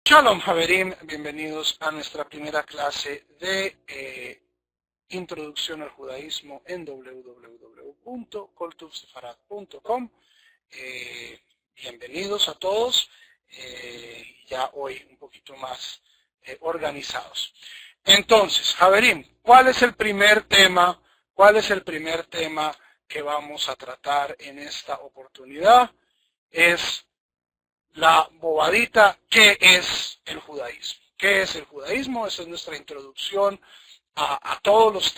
Shalom, Haverim, bienvenidos a nuestra primera clase de Introducción al Judaísmo en www.koltuvsefarad.com. Bienvenidos a todos, ya hoy un poquito más organizados. Entonces, Haverim, ¿cuál es el primer tema? ¿Cuál es el primer tema que vamos a tratar en esta oportunidad? Es la bobadita, ¿qué es el judaísmo? ¿Qué es el judaísmo? Esa es nuestra introducción a todos los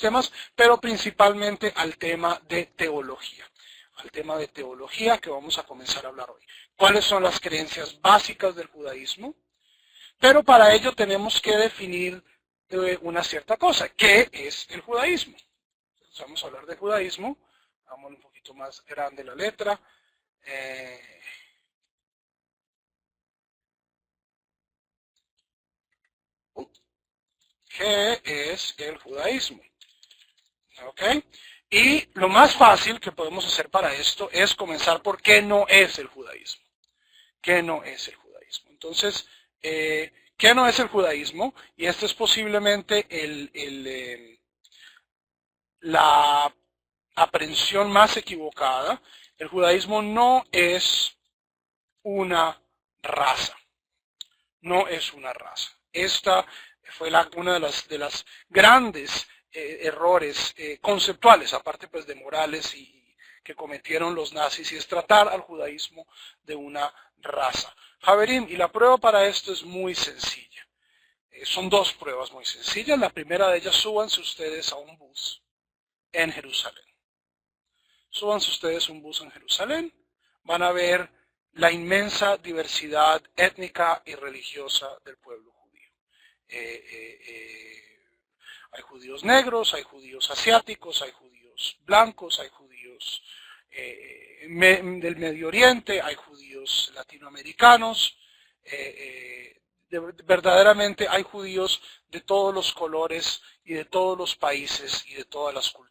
temas, pero principalmente al tema de teología. Al tema de teología que vamos a comenzar a hablar hoy. ¿Cuáles son las creencias básicas del judaísmo? Pero para ello tenemos que definir una cierta cosa. ¿Qué es el judaísmo? Entonces vamos a hablar de judaísmo. Vamos un poquito más grande la letra. ¿Qué es el judaísmo? ¿Ok? Y lo más fácil que podemos hacer para esto es comenzar por qué no es el judaísmo. ¿Qué no es el judaísmo? Entonces, ¿qué no es el judaísmo? Y esto es posiblemente la aprehensión más equivocada. El judaísmo no es una raza. No es una raza. Esta fue una de las grandes errores conceptuales, aparte pues de morales y que cometieron los nazis, y es tratar al judaísmo de una raza. Haverim, y la prueba para esto es muy sencilla. Son dos pruebas muy sencillas. La primera de ellas, súbanse ustedes a un bus en Jerusalén. Súbanse ustedes a un bus en Jerusalén, van a ver la inmensa diversidad étnica y religiosa del pueblo judío. Hay judíos negros, hay judíos asiáticos, hay judíos blancos, hay judíos del Medio Oriente, hay judíos latinoamericanos, verdaderamente hay judíos de todos los colores y de todos los países y de todas las culturas.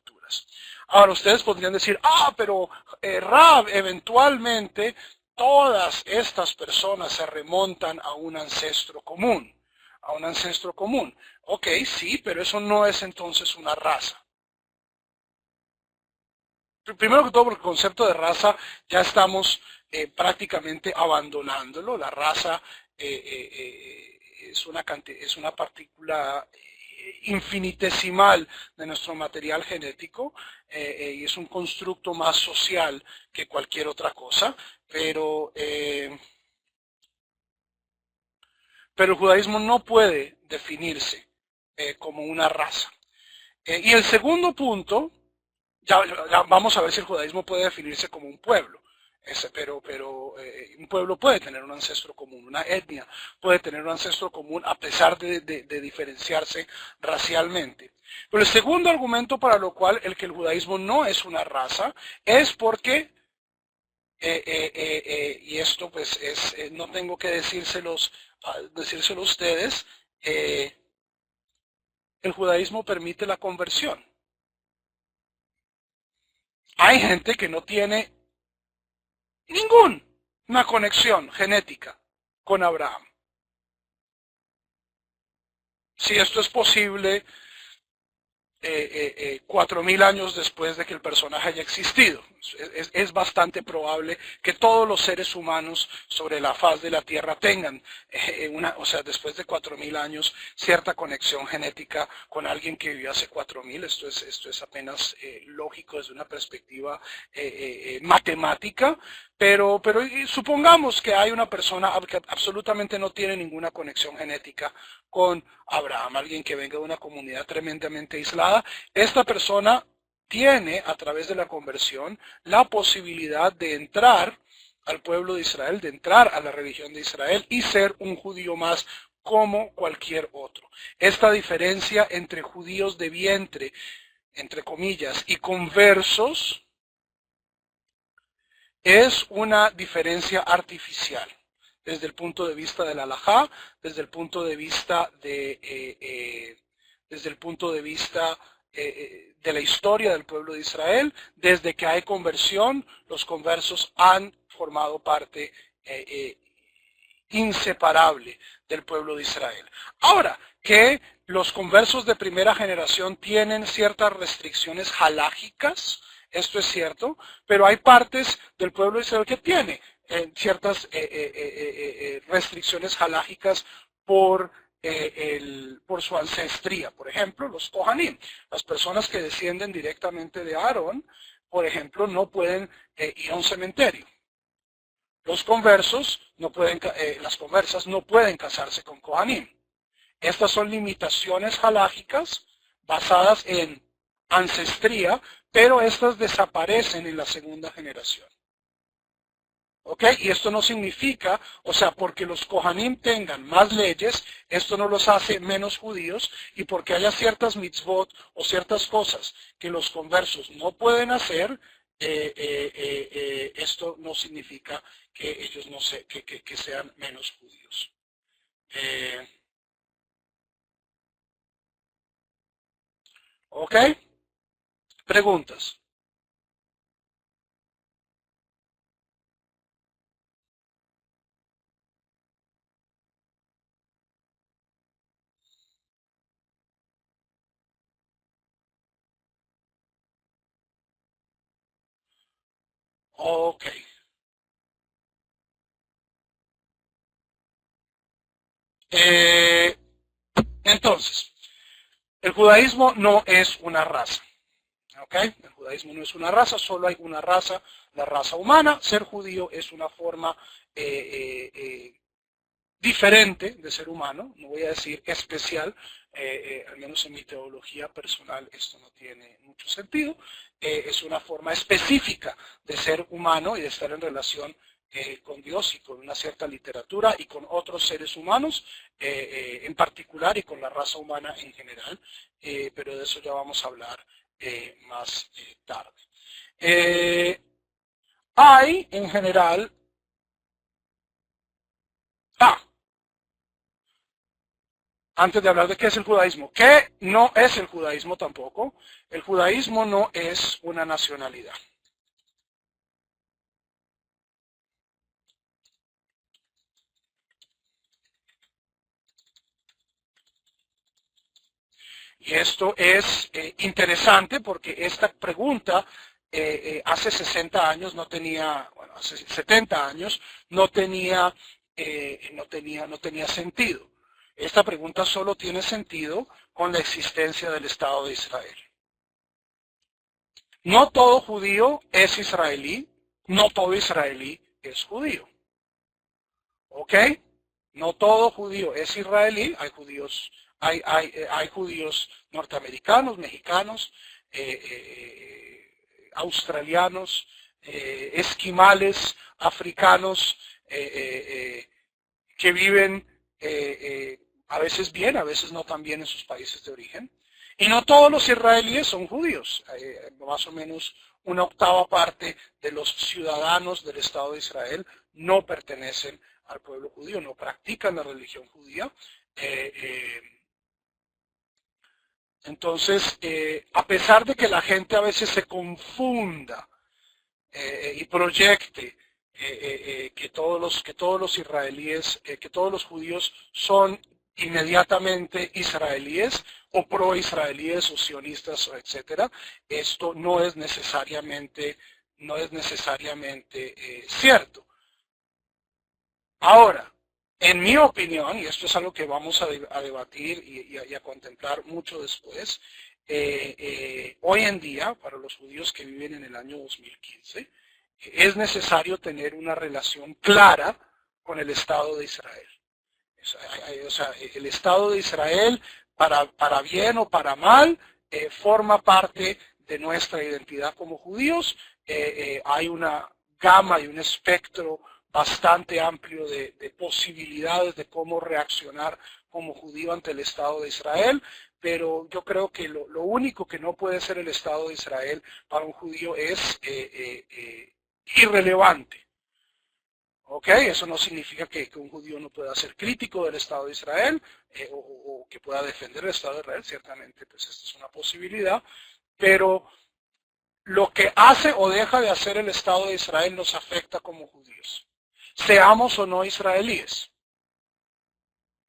Ahora ustedes podrían decir, pero Rab, eventualmente todas estas personas se remontan a un ancestro común. A un ancestro común. Ok, sí, pero eso no es entonces una raza. Primero que todo, por el concepto de raza ya estamos prácticamente abandonándolo. La raza es una partícula infinitesimal de nuestro material genético y es un constructo más social que cualquier otra cosa, pero el judaísmo no puede definirse como una raza. Y el segundo punto, ya vamos a ver si el judaísmo puede definirse como un pueblo. Pero un pueblo puede tener un ancestro común, una etnia puede tener un ancestro común a pesar de diferenciarse racialmente. Pero el segundo argumento para lo cual el judaísmo no es una raza es porque, y esto pues no tengo que decírselo a ustedes, el judaísmo permite la conversión. Hay gente que no tiene ninguna conexión genética con Abraham. Si esto es posible 4.000 años después de que el personaje haya existido, es bastante probable que todos los seres humanos sobre la faz de la Tierra tengan después de 4.000 años, cierta conexión genética con alguien que vivió hace 4.000. Esto es apenas lógico desde una perspectiva matemática, pero supongamos que hay una persona que absolutamente no tiene ninguna conexión genética con Abraham, alguien que venga de una comunidad tremendamente aislada. Esta persona tiene, a través de la conversión, la posibilidad de entrar al pueblo de Israel, de entrar a la religión de Israel y ser un judío más como cualquier otro. Esta diferencia entre judíos de vientre, entre comillas, y conversos, es una diferencia artificial desde el punto de vista de la halajá, desde el punto de vista de la historia del pueblo de Israel. Desde que hay conversión, los conversos han formado parte inseparable del pueblo de Israel. Ahora, que los conversos de primera generación tienen ciertas restricciones halágicas, esto es cierto, pero hay partes del pueblo de Israel que tiene ciertas restricciones halágicas por su ancestría. Por ejemplo, los Kohanim, las personas que descienden directamente de Aarón, por ejemplo, no pueden ir a un cementerio. Los conversos no pueden, las conversas no pueden casarse con Kohanim. Estas son limitaciones halágicas basadas en ancestría, pero estas desaparecen en la segunda generación. ¿Ok? Y esto no significa, o sea, porque los Kohanim tengan más leyes, esto no los hace menos judíos, y porque haya ciertas mitzvot o ciertas cosas que los conversos no pueden hacer, esto no significa que ellos no que sean menos judíos. ¿Ok? Preguntas. Ok. Entonces, el judaísmo no es una raza. ¿Ok? El judaísmo no es una raza, solo hay una raza, la raza humana. Ser judío es una forma diferente de ser humano, no voy a decir especial, al menos en mi teología personal esto no tiene mucho sentido, es una forma específica de ser humano y de estar en relación con Dios y con una cierta literatura y con otros seres humanos en particular y con la raza humana en general, pero de eso ya vamos a hablar más tarde. Hay en general, antes de hablar de qué es el judaísmo, ¿qué no es el judaísmo tampoco? El judaísmo no es una nacionalidad. Y esto es interesante porque esta pregunta hace 60 años no tenía, bueno, hace 70 años no tenía sentido. Esta pregunta solo tiene sentido con la existencia del Estado de Israel. No todo judío es israelí, no todo israelí es judío. ¿Ok? No todo judío es israelí, hay judíos norteamericanos, mexicanos, australianos, esquimales, africanos, que viven a veces bien, a veces no tan bien en sus países de origen. Y no todos los israelíes son judíos, más o menos una octava parte de los ciudadanos del Estado de Israel no pertenecen al pueblo judío, no practican la religión judía. Entonces, a pesar de que la gente a veces se confunda y proyecte que todos los israelíes, que todos los judíos son inmediatamente israelíes o pro-israelíes o sionistas, etcétera, esto no es necesariamente cierto. Ahora, en mi opinión, y esto es algo que vamos a debatir y a contemplar mucho después, hoy en día, para los judíos que viven en el año 2015, es necesario tener una relación clara con el Estado de Israel. O sea, el Estado de Israel, para bien o para mal, forma parte de nuestra identidad como judíos. Hay una gama y un espectro bastante amplio de posibilidades de cómo reaccionar como judío ante el Estado de Israel, pero yo creo que lo único que no puede ser el Estado de Israel para un judío es irrelevante. ¿Ok? Eso no significa que un judío no pueda ser crítico del Estado de Israel o que pueda defender el Estado de Israel, ciertamente, pues esta es una posibilidad, pero lo que hace o deja de hacer el Estado de Israel nos afecta como judíos, seamos o no israelíes.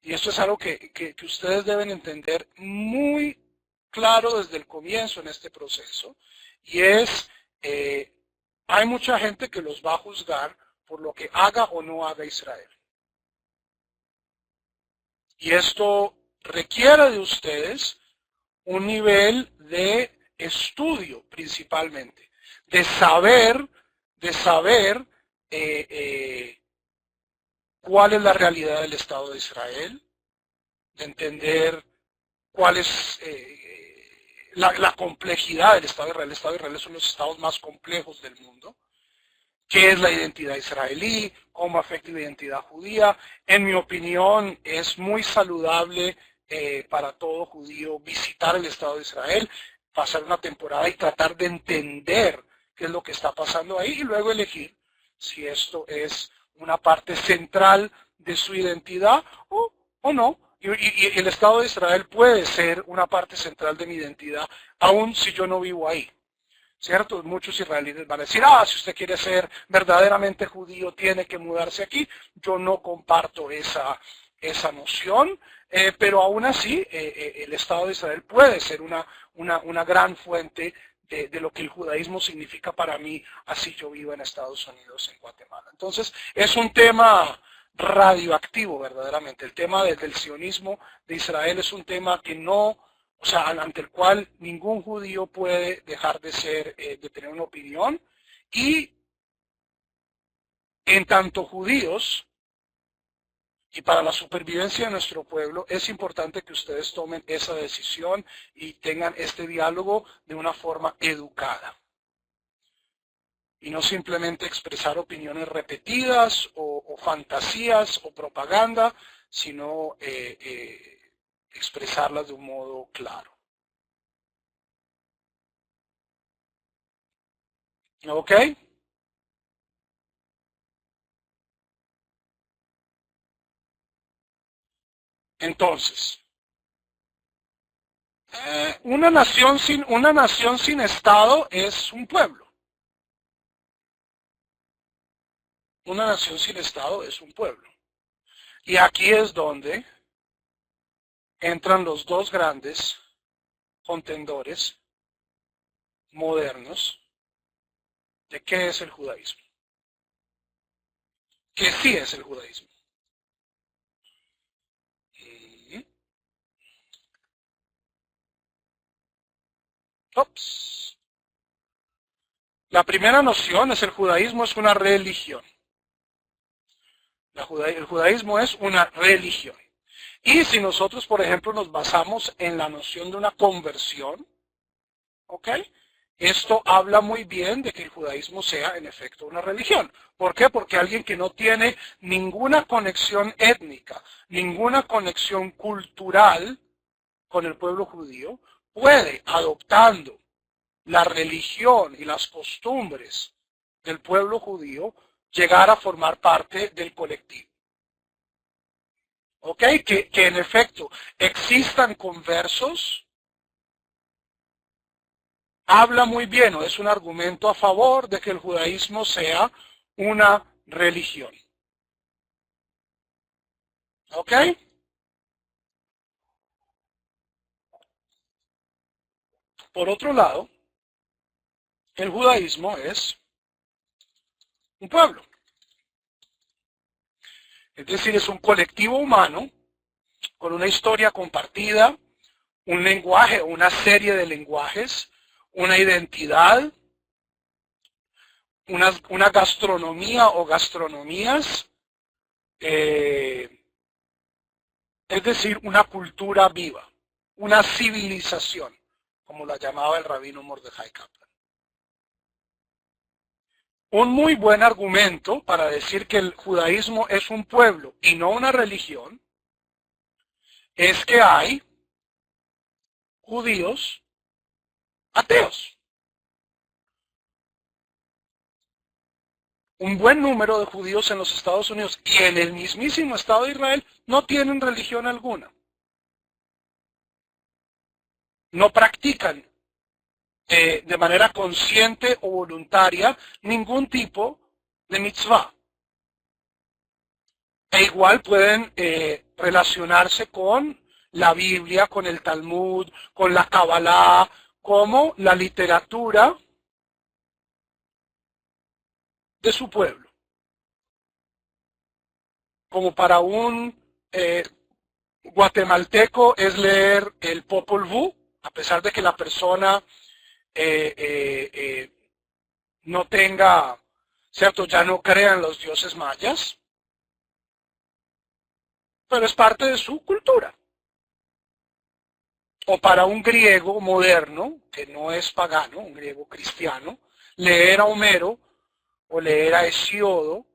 Y esto es algo que ustedes deben entender muy claro desde el comienzo en este proceso. Y es, hay mucha gente que los va a juzgar por lo que haga o no haga Israel. Y esto requiere de ustedes un nivel de estudio principalmente, de saber cuál es la realidad del Estado de Israel, de entender cuál es la complejidad del Estado de Israel. El Estado de Israel es uno de los estados más complejos del mundo. ¿Qué es la identidad israelí? ¿Cómo afecta la identidad judía? En mi opinión, es muy saludable para todo judío visitar el Estado de Israel, pasar una temporada y tratar de entender qué es lo que está pasando ahí y luego elegir si esto es una parte central de su identidad o no. Y el Estado de Israel puede ser una parte central de mi identidad, aun si yo no vivo ahí. ¿Cierto? Muchos israelíes van a decir, si usted quiere ser verdaderamente judío, tiene que mudarse aquí. Yo no comparto esa noción, pero aún así el Estado de Israel puede ser una gran fuente de lo que el judaísmo significa para mí, así yo vivo en Estados Unidos, en Guatemala. Entonces, es un tema radioactivo verdaderamente. El tema del sionismo de Israel es un tema que no... O sea, ante el cual ningún judío puede dejar de de tener una opinión. Y en tanto judíos, y para la supervivencia de nuestro pueblo, es importante que ustedes tomen esa decisión y tengan este diálogo de una forma educada. Y no simplemente expresar opiniones repetidas o fantasías o propaganda, sino expresarlas de un modo claro. ¿Ok? Entonces, una nación sin Estado es un pueblo. Una nación sin Estado es un pueblo. Y aquí es donde entran los dos grandes contendores modernos de qué es el judaísmo. ¿Qué sí es el judaísmo? Ops. La primera noción es el judaísmo es una religión. El judaísmo es una religión. Y si nosotros, por ejemplo, nos basamos en la noción de una conversión, ¿ok? Esto habla muy bien de que el judaísmo sea en efecto una religión. ¿Por qué? Porque alguien que no tiene ninguna conexión étnica, ninguna conexión cultural con el pueblo judío, puede, adoptando la religión y las costumbres del pueblo judío, llegar a formar parte del colectivo. ¿Ok? Que en efecto existan conversos, habla muy bien o es un argumento a favor de que el judaísmo sea una religión. ¿Ok? Por otro lado, el judaísmo es un pueblo. Es decir, es un colectivo humano con una historia compartida, un lenguaje, una serie de lenguajes, una identidad, una gastronomía o gastronomías, es decir, una cultura viva, una civilización, como la llamaba el rabino Mordejai Kaplan. Un muy buen argumento para decir que el judaísmo es un pueblo y no una religión es que hay judíos ateos. Un buen número de judíos en los Estados Unidos y en el mismísimo Estado de Israel no tienen religión alguna. No practican de manera consciente o voluntaria ningún tipo de mitzvah. E igual pueden relacionarse con la Biblia, con el Talmud, con la Kabbalah, como la literatura de su pueblo. Como para un guatemalteco es leer el Popol Vuh, a pesar de que la persona no tenga, ¿cierto? Ya no crea en los dioses mayas, pero es parte de su cultura. O para un griego moderno, que no es pagano, un griego cristiano, leer a Homero o leer a Hesiodo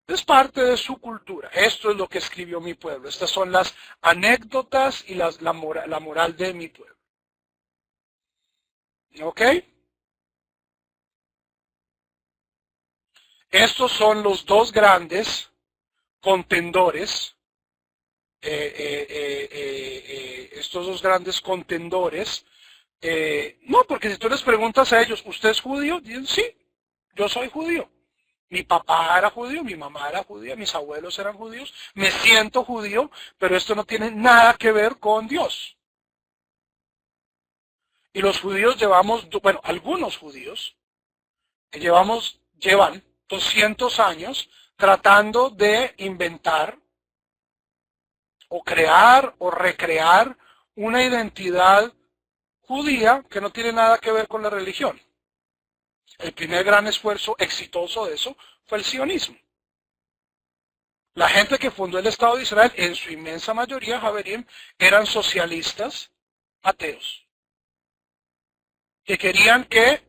es parte de su cultura. Esto es lo que escribió mi pueblo. Estas son las anécdotas y la moral de mi pueblo. ¿Ok? Estos son los dos grandes contendores. Estos dos grandes contendores. No, porque si tú les preguntas a ellos, ¿usted es judío? Dicen, sí, yo soy judío. Mi papá era judío, mi mamá era judía, mis abuelos eran judíos, me siento judío, pero esto no tiene nada que ver con Dios. Y los judíos llevamos, bueno, algunos judíos llevan 200 años tratando de inventar o crear o recrear una identidad judía que no tiene nada que ver con la religión. El primer gran esfuerzo exitoso de eso fue el sionismo. La gente que fundó el Estado de Israel, en su inmensa mayoría, Javerim, eran socialistas ateos, que querían que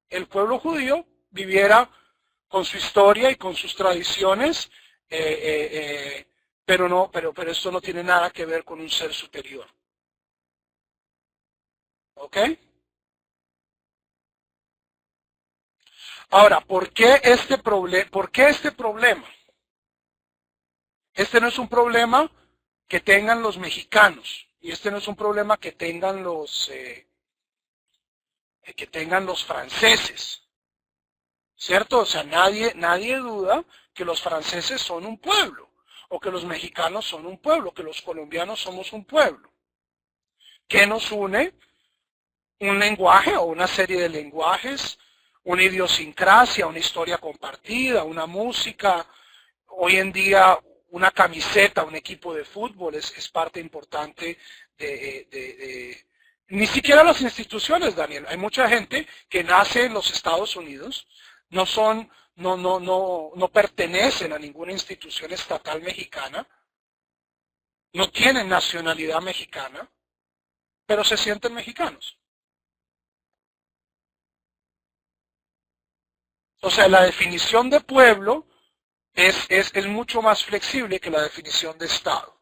el pueblo judío viviera con su historia y con sus tradiciones, pero esto no tiene nada que ver con un ser superior. ¿Ok? Ahora, ¿por qué este problema? Este no es un problema que tengan los mexicanos y este no es un problema que tengan los franceses, ¿cierto? O sea, nadie duda que los franceses son un pueblo o que los mexicanos son un pueblo, que los colombianos somos un pueblo. ¿Qué nos une? Un lenguaje o una serie de lenguajes, una idiosincrasia, una historia compartida, una música. Hoy en día una camiseta, un equipo de fútbol es parte importante ni siquiera las instituciones, Daniel. Hay mucha gente que nace en los Estados Unidos, no pertenecen a ninguna institución estatal mexicana, no tienen nacionalidad mexicana, pero se sienten mexicanos. O sea, la definición de pueblo es mucho más flexible que la definición de Estado.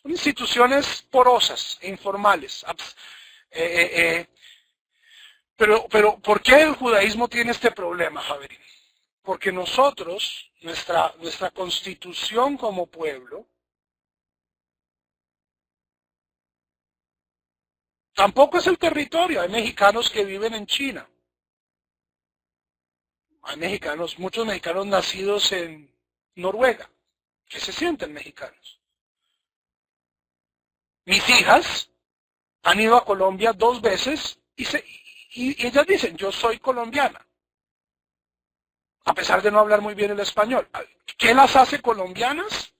Son instituciones porosas, informales. Pero ¿por qué el judaísmo tiene este problema, Javier? Porque nosotros, nuestra constitución como pueblo, tampoco es el territorio. Hay mexicanos que viven en China. Hay muchos mexicanos nacidos en Noruega, que se sienten mexicanos. Mis hijas han ido a Colombia 2 veces y ellas dicen, yo soy colombiana, a pesar de no hablar muy bien el español. ¿Qué las hace colombianas?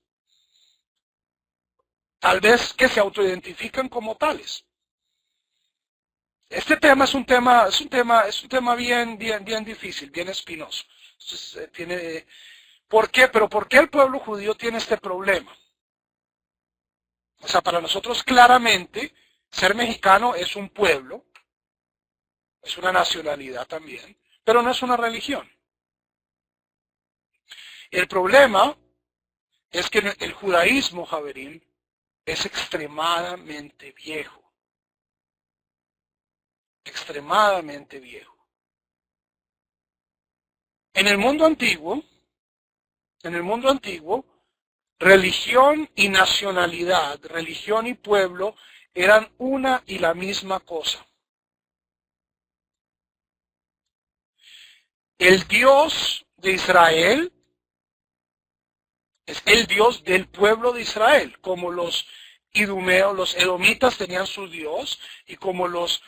Tal vez que se autoidentifican como tales. Este tema es un tema bien difícil, bien espinoso. Entonces, ¿por qué? Pero ¿por qué el pueblo judío tiene este problema? O sea, para nosotros claramente ser mexicano es un pueblo, es una nacionalidad también, pero no es una religión. El problema es que el judaísmo, Javerín, es extremadamente viejo. Extremadamente viejo. En el mundo antiguo, religión y nacionalidad, religión y pueblo eran una y la misma cosa. El Dios de Israel es el Dios del pueblo de Israel, como los idumeos, los edomitas tenían su Dios, y como los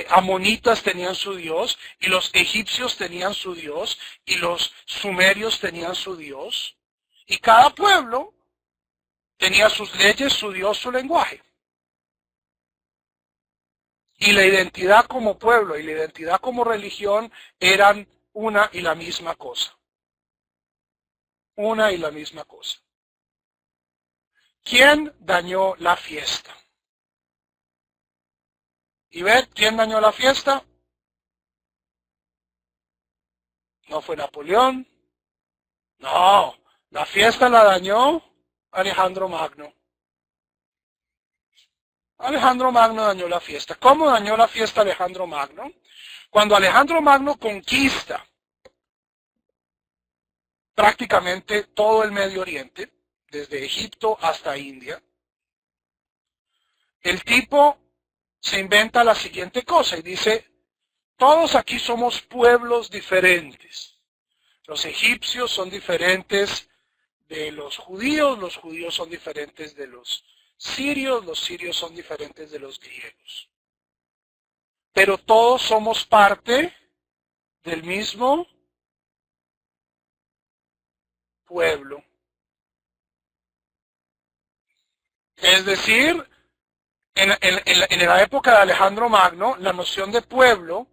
amonitas tenían su Dios, y los egipcios tenían su Dios, y los sumerios tenían su Dios, y cada pueblo tenía sus leyes, su Dios, su lenguaje. Y la identidad como pueblo y la identidad como religión eran una y la misma cosa. Una y la misma cosa. ¿Quién dañó la fiesta? ¿Y ver quién dañó la fiesta? No fue Napoleón. No, la fiesta la dañó Alejandro Magno. Alejandro Magno dañó la fiesta. ¿Cómo dañó la fiesta Alejandro Magno? Cuando Alejandro Magno conquista prácticamente todo el Medio Oriente, desde Egipto hasta India, el tipo se inventa la siguiente cosa y dice, todos aquí somos pueblos diferentes. Los egipcios son diferentes de los judíos son diferentes de los sirios son diferentes de los griegos. Pero todos somos parte del mismo pueblo. Es decir, en la época de Alejandro Magno, la noción de pueblo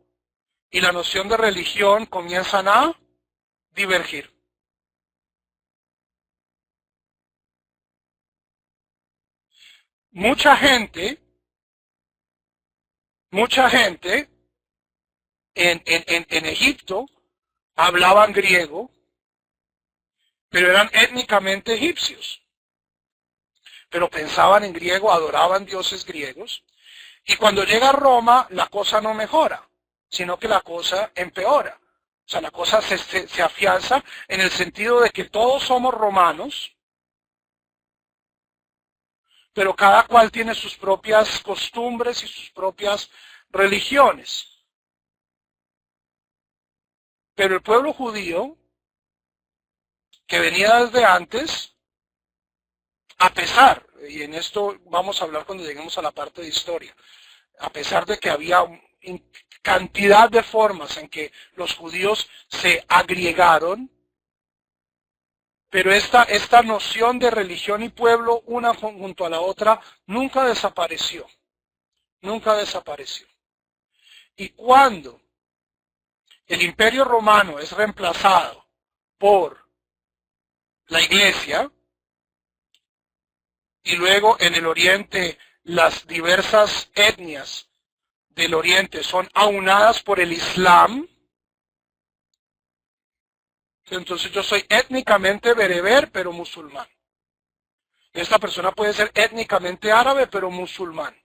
y la noción de religión comienzan a divergir. Mucha gente en Egipto hablaban griego, pero eran étnicamente egipcios. Pero pensaban en griego, adoraban dioses griegos. Y cuando llega a Roma, la cosa no mejora, sino que la cosa empeora. O sea, la cosa se afianza en el sentido de que todos somos romanos, pero cada cual tiene sus propias costumbres y sus propias religiones. Pero el pueblo judío, que venía desde antes, a pesar, y en esto vamos a hablar cuando lleguemos a la parte de historia, a pesar de que había cantidad de formas en que los judíos se agriegaron, pero esta noción de religión y pueblo, una junto a la otra, nunca desapareció. Nunca desapareció. Y cuando el Imperio Romano es reemplazado por la Iglesia, y luego en el Oriente las diversas etnias del Oriente son aunadas por el Islam, entonces yo soy étnicamente bereber, pero musulmán. Esta persona puede ser étnicamente árabe, pero musulmán.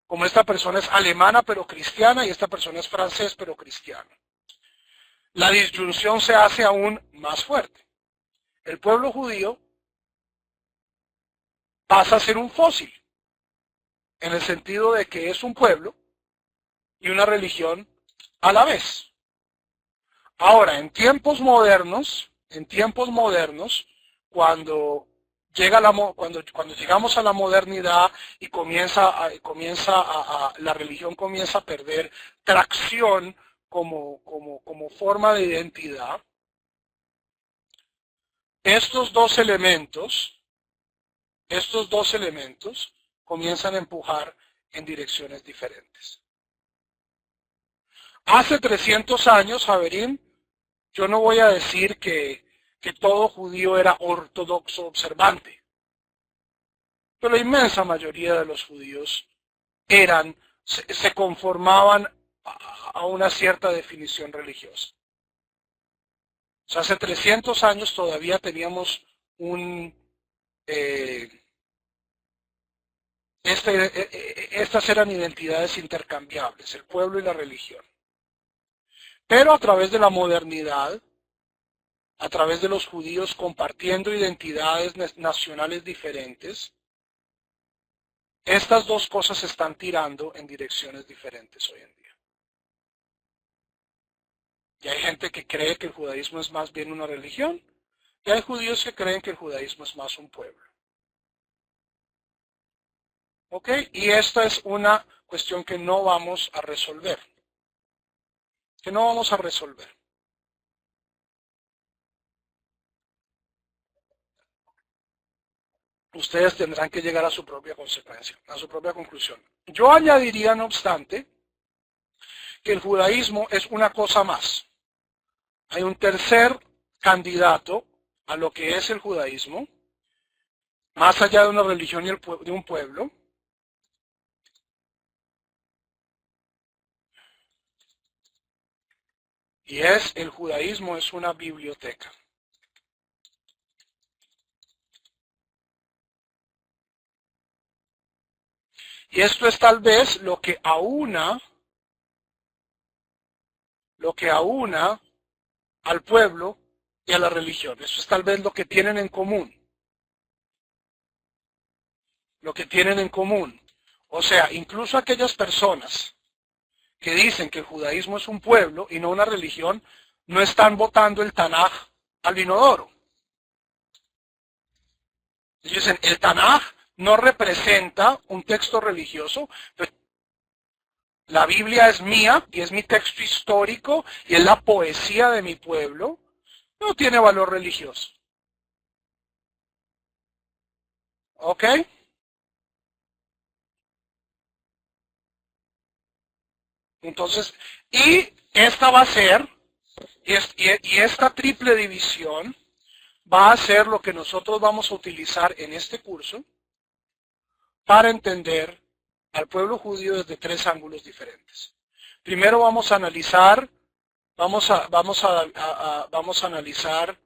Como esta persona es alemana, pero cristiana, y esta persona es francés, pero cristiana. La disyunción se hace aún más fuerte. El pueblo judío pasa a ser un fósil, en el sentido de que es un pueblo y una religión a la vez. Ahora, en tiempos modernos, cuando llegamos a la modernidad y la religión comienza a perder tracción como forma de identidad, estos dos elementos comienzan a empujar en direcciones diferentes. Hace 300 años, Javerín, yo no voy a decir que todo judío era ortodoxo observante, pero la inmensa mayoría de los judíos se conformaban a una cierta definición religiosa. O sea, hace 300 años todavía teníamos estas eran identidades intercambiables, el pueblo y la religión. Pero a través de la modernidad, a través de los judíos compartiendo identidades nacionales diferentes, Estas dos cosas se están tirando en direcciones diferentes hoy en día. Y hay gente que cree que el judaísmo es más bien una religión, y hay judíos que creen que el judaísmo es más un pueblo. ¿Ok? Y esta es una cuestión que no vamos a resolver. Que no vamos a resolver. Ustedes tendrán que llegar a su propia consecuencia, a su propia conclusión. Yo añadiría, no obstante, que el judaísmo es una cosa más. Hay un tercer candidato a lo que es el judaísmo, más allá de una religión y de un pueblo, y es el judaísmo es una biblioteca. Y esto es tal vez lo que aúna al pueblo y a la religión. Eso es tal vez lo que tienen en común. Lo que tienen en común. O sea, incluso aquellas personas que dicen que el judaísmo es un pueblo y no una religión, no están votando el Tanaj al inodoro. Ellos dicen, el Tanaj no representa un texto religioso, pero la Biblia es mía y es mi texto histórico y es la poesía de mi pueblo, no tiene valor religioso. ¿Ok? Entonces, y esta va a ser, y esta triple división va a ser lo que nosotros vamos a utilizar en este curso para entender al pueblo judío desde tres ángulos diferentes. Primero vamos a analizar, vamos a analizar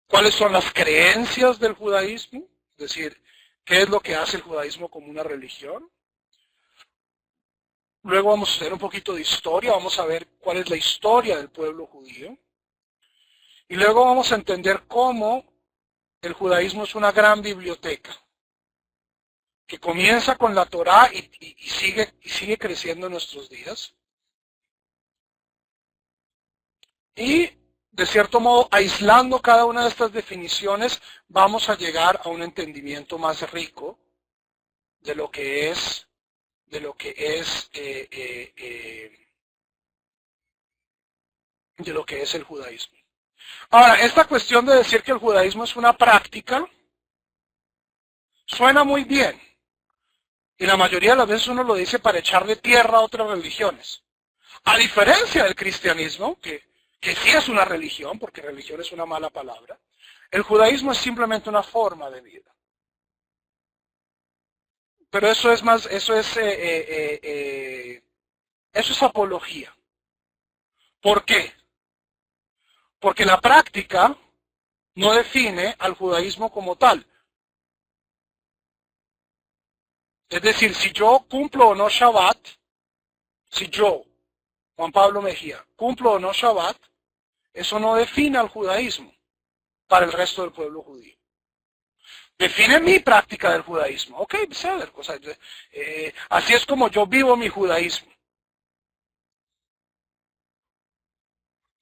cuáles son las creencias del judaísmo, es decir, qué es lo que hace el judaísmo como una religión. Luego vamos a hacer un poquito de historia, vamos a ver cuál es la historia del pueblo judío. Y luego vamos a entender cómo el judaísmo es una gran biblioteca, que comienza con la Torá y sigue creciendo en nuestros días. Y, de cierto modo, aislando cada una de estas definiciones, vamos a llegar a un entendimiento más rico de lo que es, de lo que es, de lo que es el judaísmo. Ahora, esta cuestión de decir que el judaísmo es una práctica, suena muy bien. Y la mayoría de las veces uno lo dice para echarle tierra a otras religiones. A diferencia del cristianismo, que sí es una religión, porque religión es una mala palabra, el judaísmo es simplemente una forma de vida. Pero eso es más, eso es apología. ¿Por qué? Porque la práctica no define al judaísmo como tal. Es decir, si yo cumplo o no Shabbat, si yo, Juan Pablo Mejía, cumplo o no Shabbat, eso no define al judaísmo para el resto del pueblo judío. Define mi práctica del judaísmo. Ok, así es como yo vivo mi judaísmo.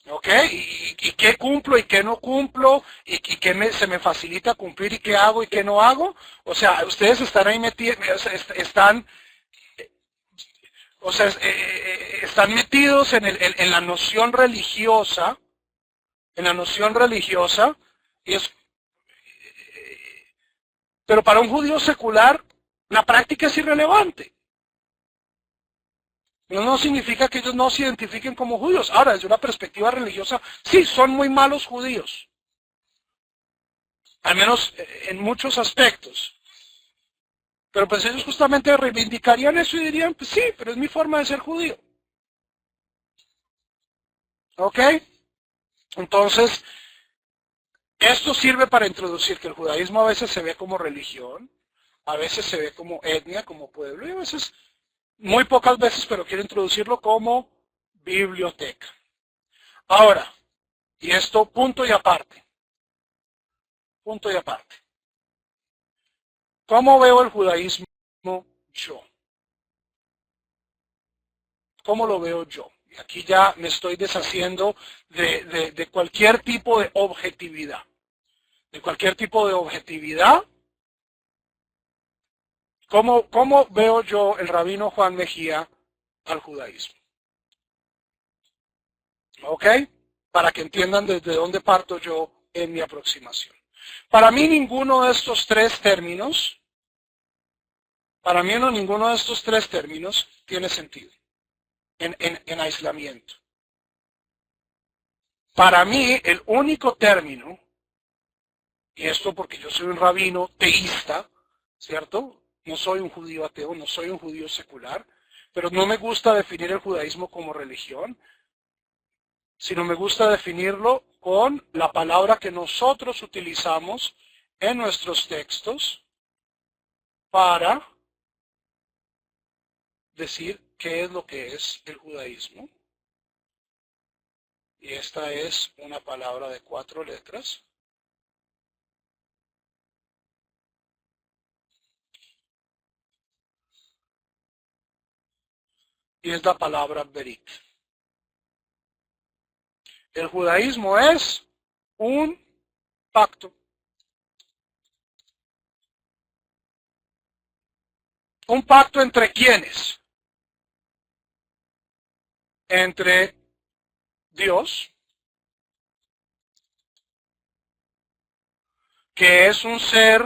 ¿Ok? ¿Y qué cumplo y qué no cumplo? ¿Y qué se me facilita cumplir y qué hago y qué no hago? O sea, ustedes están ahí metidos, están metidos en la noción religiosa, y pero para un judío secular, la práctica es irrelevante. No significa que ellos no se identifiquen como judíos. Ahora, desde una perspectiva religiosa, sí, son muy malos judíos. Al menos en muchos aspectos. Pero pues ellos justamente reivindicarían eso y dirían, pues sí, pero es mi forma de ser judío. ¿Ok? Entonces, esto sirve para introducir que el judaísmo a veces se ve como religión, a veces se ve como etnia, como pueblo, y a veces, muy pocas veces, pero quiero introducirlo como biblioteca. Ahora, y esto punto y aparte. ¿Cómo veo el judaísmo yo? ¿Cómo lo veo yo? Y aquí ya me estoy deshaciendo de cualquier tipo de objetividad. De cualquier tipo de objetividad. ¿Cómo veo yo, el rabino Juan Mejía, al judaísmo? ¿Ok? Para que entiendan desde dónde parto yo en mi aproximación. Para mí ninguno de estos tres términos, tiene sentido en aislamiento. Para mí el único término, y esto porque yo soy un rabino teísta, ¿cierto? No soy un judío ateo, no soy un judío secular, pero no me gusta definir el judaísmo como religión, sino me gusta definirlo con la palabra que nosotros utilizamos en nuestros textos para decir qué es lo que es el judaísmo. Y esta es una palabra de 4 letras. Y es la palabra berit. El judaísmo es un pacto. ¿Un pacto entre quiénes? Entre Dios, que es un ser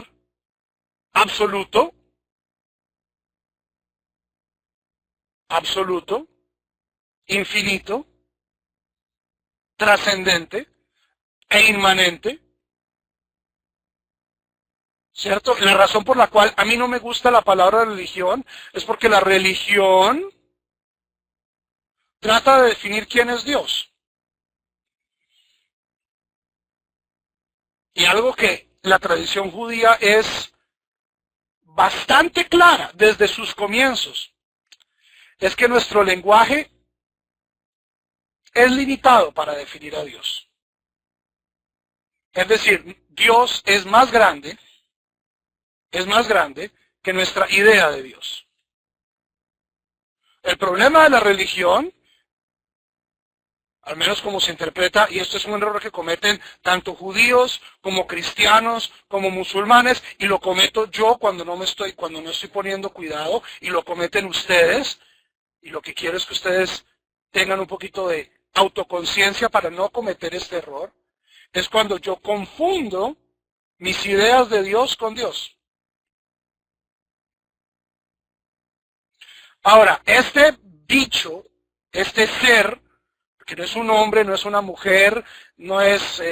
absoluto, infinito, trascendente e inmanente, ¿cierto? La razón por la cual a mí no me gusta la palabra religión es porque la religión trata de definir quién es Dios. Y algo que la tradición judía es bastante clara desde sus comienzos es que nuestro lenguaje es limitado para definir a Dios. Es decir, Dios es más grande que nuestra idea de Dios. El problema de la religión, al menos como se interpreta, y esto es un error que cometen tanto judíos como cristianos como musulmanes, y lo cometo yo cuando no estoy poniendo cuidado, y lo cometen ustedes, y lo que quiero es que ustedes tengan un poquito de autoconciencia para no cometer este error, es cuando yo confundo mis ideas de Dios con Dios. Ahora, este bicho, este ser, que no es un hombre, no es una mujer, no es,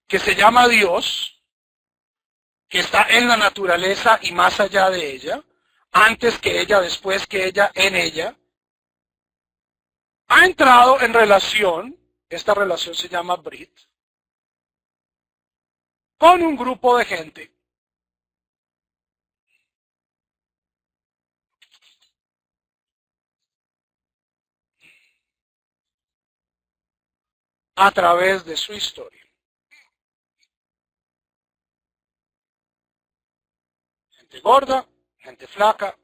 que se llama Dios, que está en la naturaleza y más allá de ella, antes que ella, después que ella, en ella, ha entrado en relación, esta relación se llama Brit, con un grupo de gente. A través de su historia. Gente gorda, gente flaca,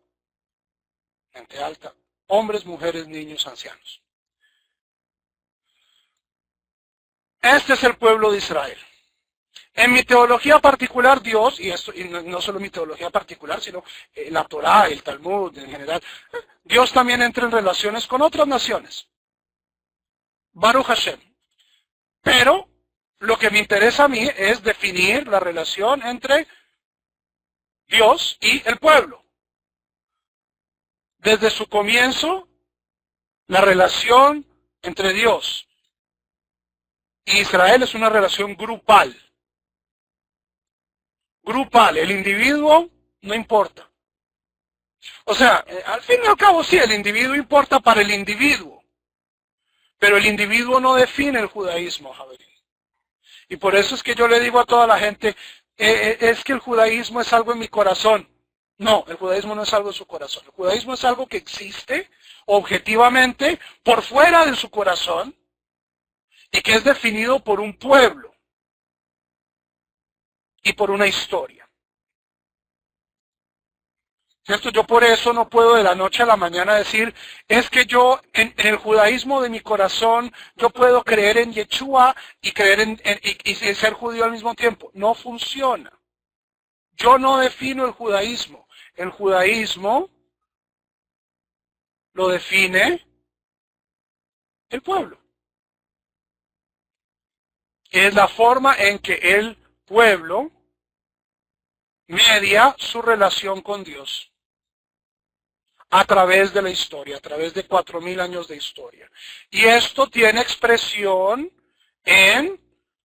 gente alta, hombres, mujeres, niños, ancianos. Este es el pueblo de Israel. En mi teología particular, Dios, y no solo mi teología particular, sino la Torá, el Talmud en general, Dios también entra en relaciones con otras naciones. Baruch Hashem. Pero lo que me interesa a mí es definir la relación entre Dios y el pueblo. Desde su comienzo, la relación entre Dios y Israel es una relación grupal. Grupal, el individuo no importa. O sea, al fin y al cabo sí, el individuo importa para el individuo. Pero el individuo no define el judaísmo, Javier. Y por eso es que yo le digo a toda la gente, es que el judaísmo es algo en mi corazón. No, el judaísmo no es algo en su corazón. El judaísmo es algo que existe objetivamente por fuera de su corazón y que es definido por un pueblo y por una historia. ¿Cierto? Yo por eso no puedo de la noche a la mañana decir, es que yo en el judaísmo de mi corazón, yo puedo creer en Yeshua y creer y ser judío al mismo tiempo. No funciona. Yo no defino el judaísmo. El judaísmo lo define el pueblo. Es la forma en que el pueblo media su relación con Dios a través de la historia, a través de 4000 años de historia. Y esto tiene expresión en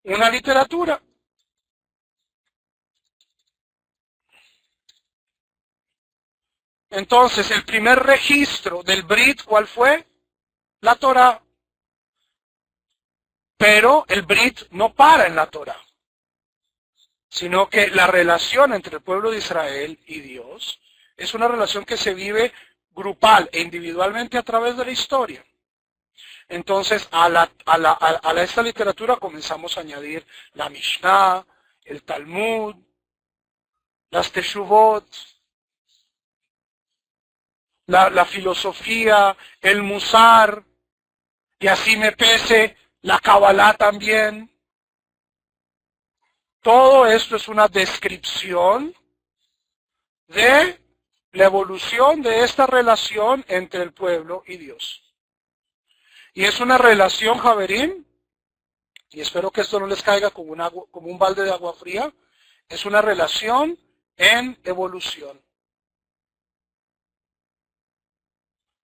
una literatura. Entonces, el primer registro del Brit, ¿cuál fue? La Torá. Pero el Brit no para en la Torá, sino que la relación entre el pueblo de Israel y Dios es una relación que se vive grupal e individualmente a través de la historia. Entonces, a esta literatura comenzamos a añadir la Mishnah, el Talmud, las Teshuvot, la filosofía, el Musar, y así me pese la Kabbalah también. Todo esto es una descripción de la evolución de esta relación entre el pueblo y Dios. Y es una relación, Javerín, y espero que esto no les caiga como un balde de agua fría, es una relación en evolución.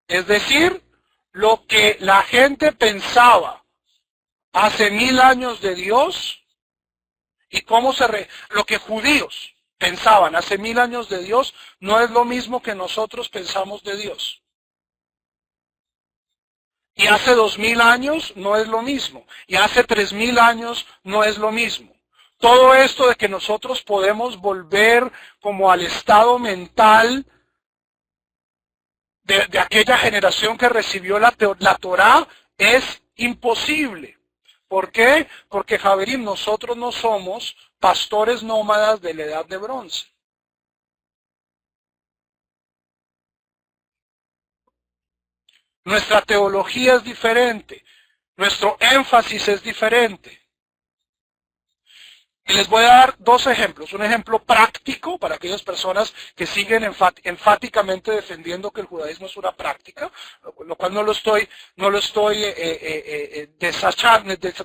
Es decir, lo que la gente pensaba hace 1000 años de Dios y lo que judíos pensaban hace 1000 años de Dios no es lo mismo que nosotros pensamos de Dios. Y hace 2000 años no es lo mismo. Y hace 3000 años no es lo mismo. Todo esto de que nosotros podemos volver como al estado mental de aquella generación que recibió la Torá es imposible. ¿Por qué? Porque, Javerín, nosotros no somos pastores nómadas de la edad de bronce. Nuestra teología es diferente. Nuestro énfasis es diferente. Y les voy a dar dos ejemplos. Un ejemplo práctico para aquellas personas que siguen enfáticamente defendiendo que el judaísmo es una práctica, lo cual no lo estoy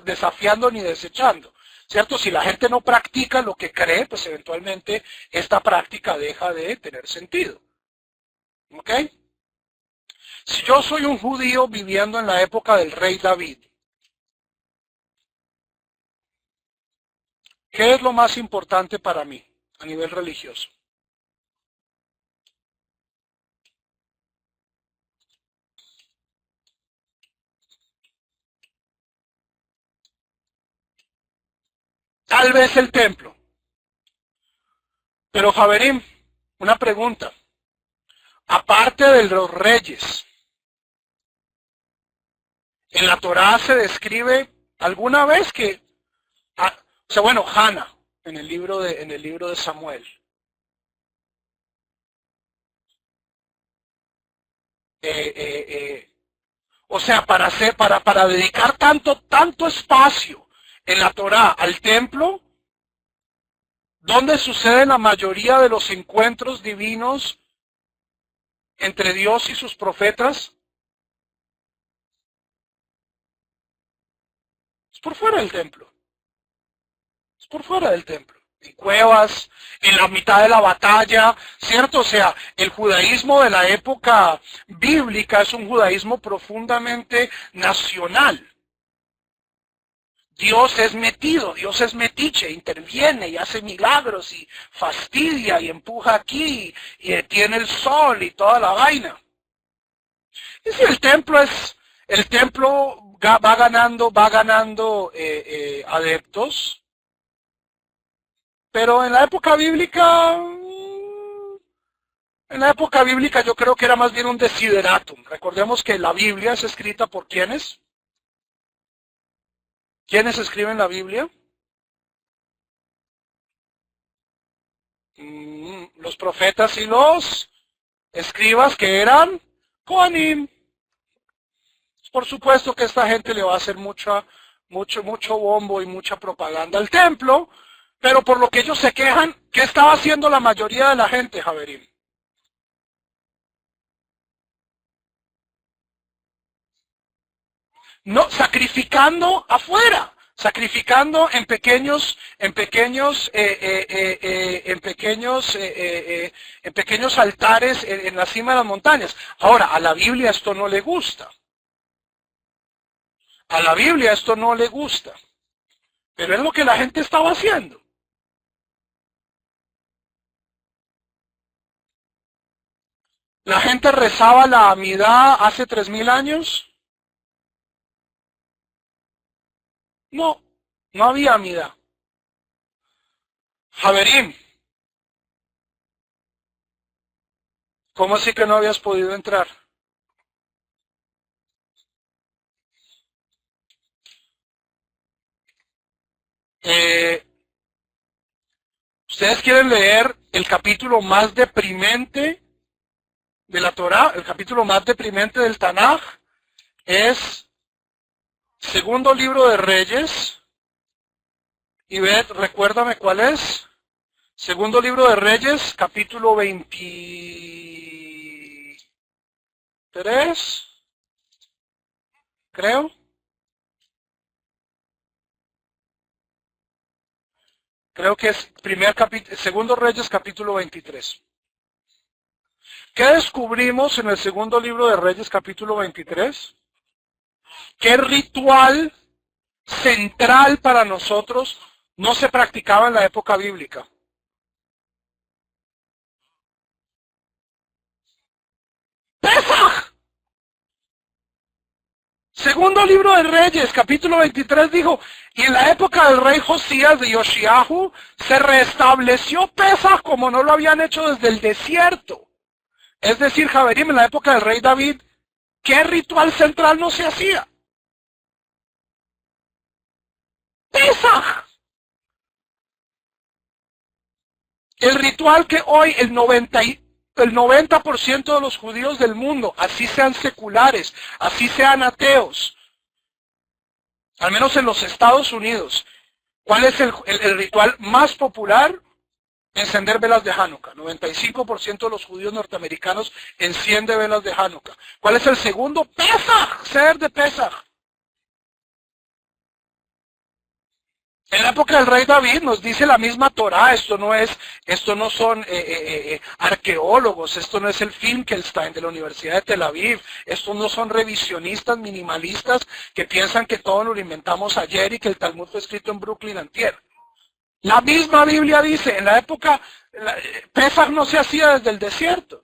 desafiando ni desechando. ¿Cierto? Si la gente no practica lo que cree, pues eventualmente esta práctica deja de tener sentido. ¿Ok? Si yo soy un judío viviendo en la época del rey David, ¿qué es lo más importante para mí a nivel religioso? Tal vez el templo. Pero Javerín, una pregunta. Aparte de los reyes, en la Torá se describe alguna vez que, o sea, bueno, Hannah, en el libro de Samuel. O sea, para dedicar tanto espacio en la Torá al templo, donde suceden la mayoría de los encuentros divinos entre Dios y sus profetas, es por fuera del templo. Es por fuera del templo. En cuevas, en la mitad de la batalla, ¿cierto? O sea, el judaísmo de la época bíblica es un judaísmo profundamente nacional. Dios es metido, Dios es metiche, interviene y hace milagros y fastidia y empuja aquí y detiene el sol y toda la vaina. Y si el templo va ganando adeptos, pero en la época bíblica yo creo que era más bien un desideratum. Recordemos que la Biblia es escrita por ¿quiénes? ¿Quiénes escriben la Biblia? Los profetas y los Escribas que eran Kohanim. Por supuesto que esta gente le va a hacer mucho bombo y mucha propaganda al templo, pero por lo que ellos se quejan, ¿qué estaba haciendo la mayoría de la gente, Javerín? No, sacrificando afuera, sacrificando en pequeños altares en la cima de las montañas. Ahora, a la Biblia esto no le gusta. A la Biblia esto no le gusta. Pero es lo que la gente estaba haciendo. La gente rezaba la Amidá hace 3000 años. No, no había Amidá. Javerín, ¿cómo así que no habías podido entrar? Eh, ¿Ustedes quieren leer el capítulo más deprimente de la Torá? El capítulo más deprimente del Tanaj es segundo libro de Reyes. Y ved, recuérdame cuál es. Segundo libro de Reyes, capítulo 23, creo. Creo que es segundo Reyes, capítulo 23. ¿Qué descubrimos en el segundo libro de Reyes, capítulo 23? ¿Qué ritual central para nosotros no se practicaba en la época bíblica? ¡Pesaj! Segundo libro de Reyes, capítulo 23, dijo, y en la época del rey Josías de Yoshiahu se restableció Pesaj como no lo habían hecho desde el desierto. Es decir, Javerim, en la época del rey David, ¿qué ritual central no se hacía? Pesaj. El ritual que hoy el 90% de los judíos del mundo, así sean seculares, así sean ateos, al menos en los Estados Unidos, ¿cuál es el ritual más popular? Encender velas de Hanukkah. 95% de los judíos norteamericanos enciende velas de Hanukkah. ¿Cuál es el segundo? Pesaj, ser de Pesaj. En la época del rey David nos dice la misma Torá, esto no son arqueólogos, esto no es el Finkelstein de la Universidad de Tel Aviv, estos no son revisionistas minimalistas que piensan que todo lo inventamos ayer y que el Talmud fue escrito en Brooklyn antier. La misma Biblia dice, en la época, Pesaj no se hacía desde el desierto.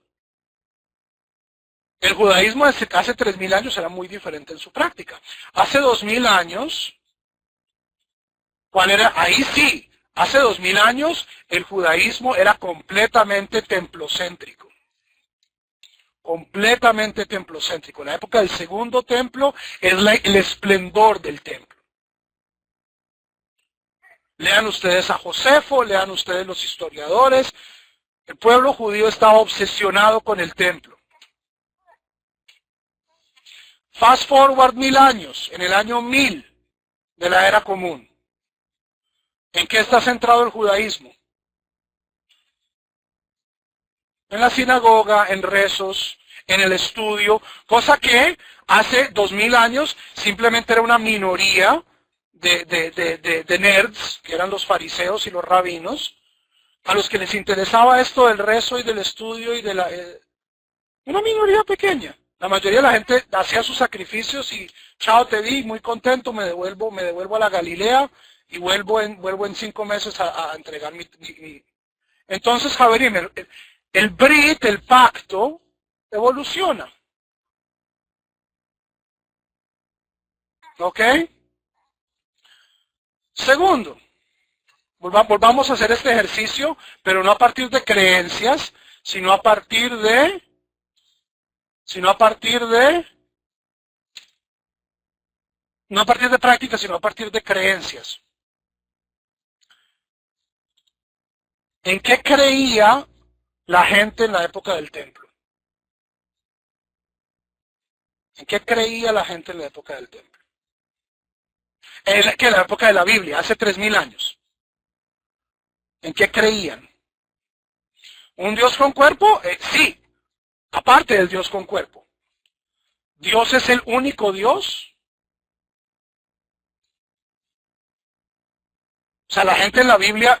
El judaísmo hace 3000 años era muy diferente en su práctica. Hace 2000 años, ¿cuál era? Ahí sí, hace 2000 años el judaísmo era completamente templocéntrico. Completamente templocéntrico. En la época del segundo templo es el esplendor del templo. Lean ustedes a Josefo, lean ustedes los historiadores. El pueblo judío estaba obsesionado con el templo. Fast forward 1000 años, en el año 1000 de la era común. ¿En qué está centrado el judaísmo? En la sinagoga, en rezos, en el estudio, cosa que hace 2000 años simplemente era una minoría de nerds, que eran los fariseos y los rabinos, a los que les interesaba esto del rezo y del estudio y de una minoría pequeña. La mayoría de la gente hacía sus sacrificios y chao, te vi, muy contento, me devuelvo a la Galilea y vuelvo en 5 meses a entregar mi. Entonces, Javerín, el Brit, el pacto, evoluciona. ¿Ok? Segundo, volvamos a hacer este ejercicio, pero no a partir de creencias, sino a partir de no a partir de prácticas, sino a partir de creencias. ¿En qué creía la gente en la época del templo? ¿En qué creía la gente en la época del templo? En la época de la Biblia, hace 3000 años. ¿En qué creían? ¿Un Dios con cuerpo? Sí, aparte del Dios con cuerpo. ¿Dios es el único Dios? O sea, la gente en la Biblia,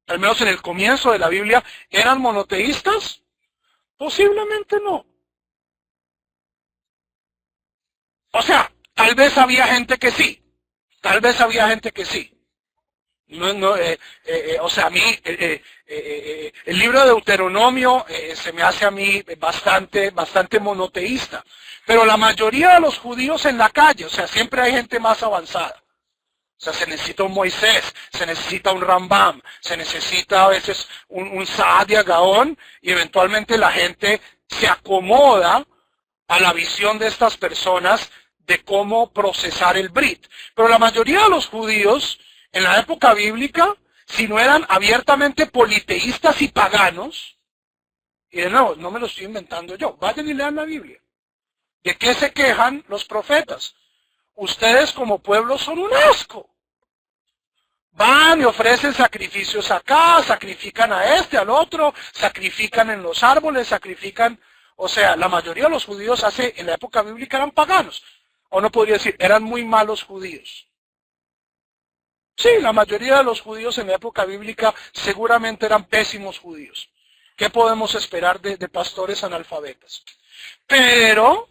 al menos en el comienzo de la Biblia, ¿eran monoteístas? Posiblemente no. O sea, tal vez había gente que sí. Tal vez había gente que sí. No, no, o sea, a mí el libro de Deuteronomio se me hace a mí bastante monoteísta. Pero la mayoría de los judíos en la calle, o sea, siempre hay gente más avanzada. O sea, se necesita un Moisés, se necesita un Rambam, se necesita a veces un Saadia Gaón y eventualmente la gente se acomoda a la visión de estas personas de cómo procesar el Brit. Pero la mayoría de los judíos en la época bíblica, si no eran abiertamente politeístas y paganos, y de nuevo, no me lo estoy inventando yo, vayan y lean la Biblia. ¿De qué se quejan los profetas? Ustedes como pueblo son un asco. Van y ofrecen sacrificios acá, sacrifican a este, al otro, sacrifican en los árboles, sacrifican, o sea, la mayoría de los judíos en la época bíblica eran paganos. O no podría decir, eran muy malos judíos. Sí, la mayoría de los judíos en la época bíblica seguramente eran pésimos judíos. ¿Qué podemos esperar de pastores analfabetas? Pero,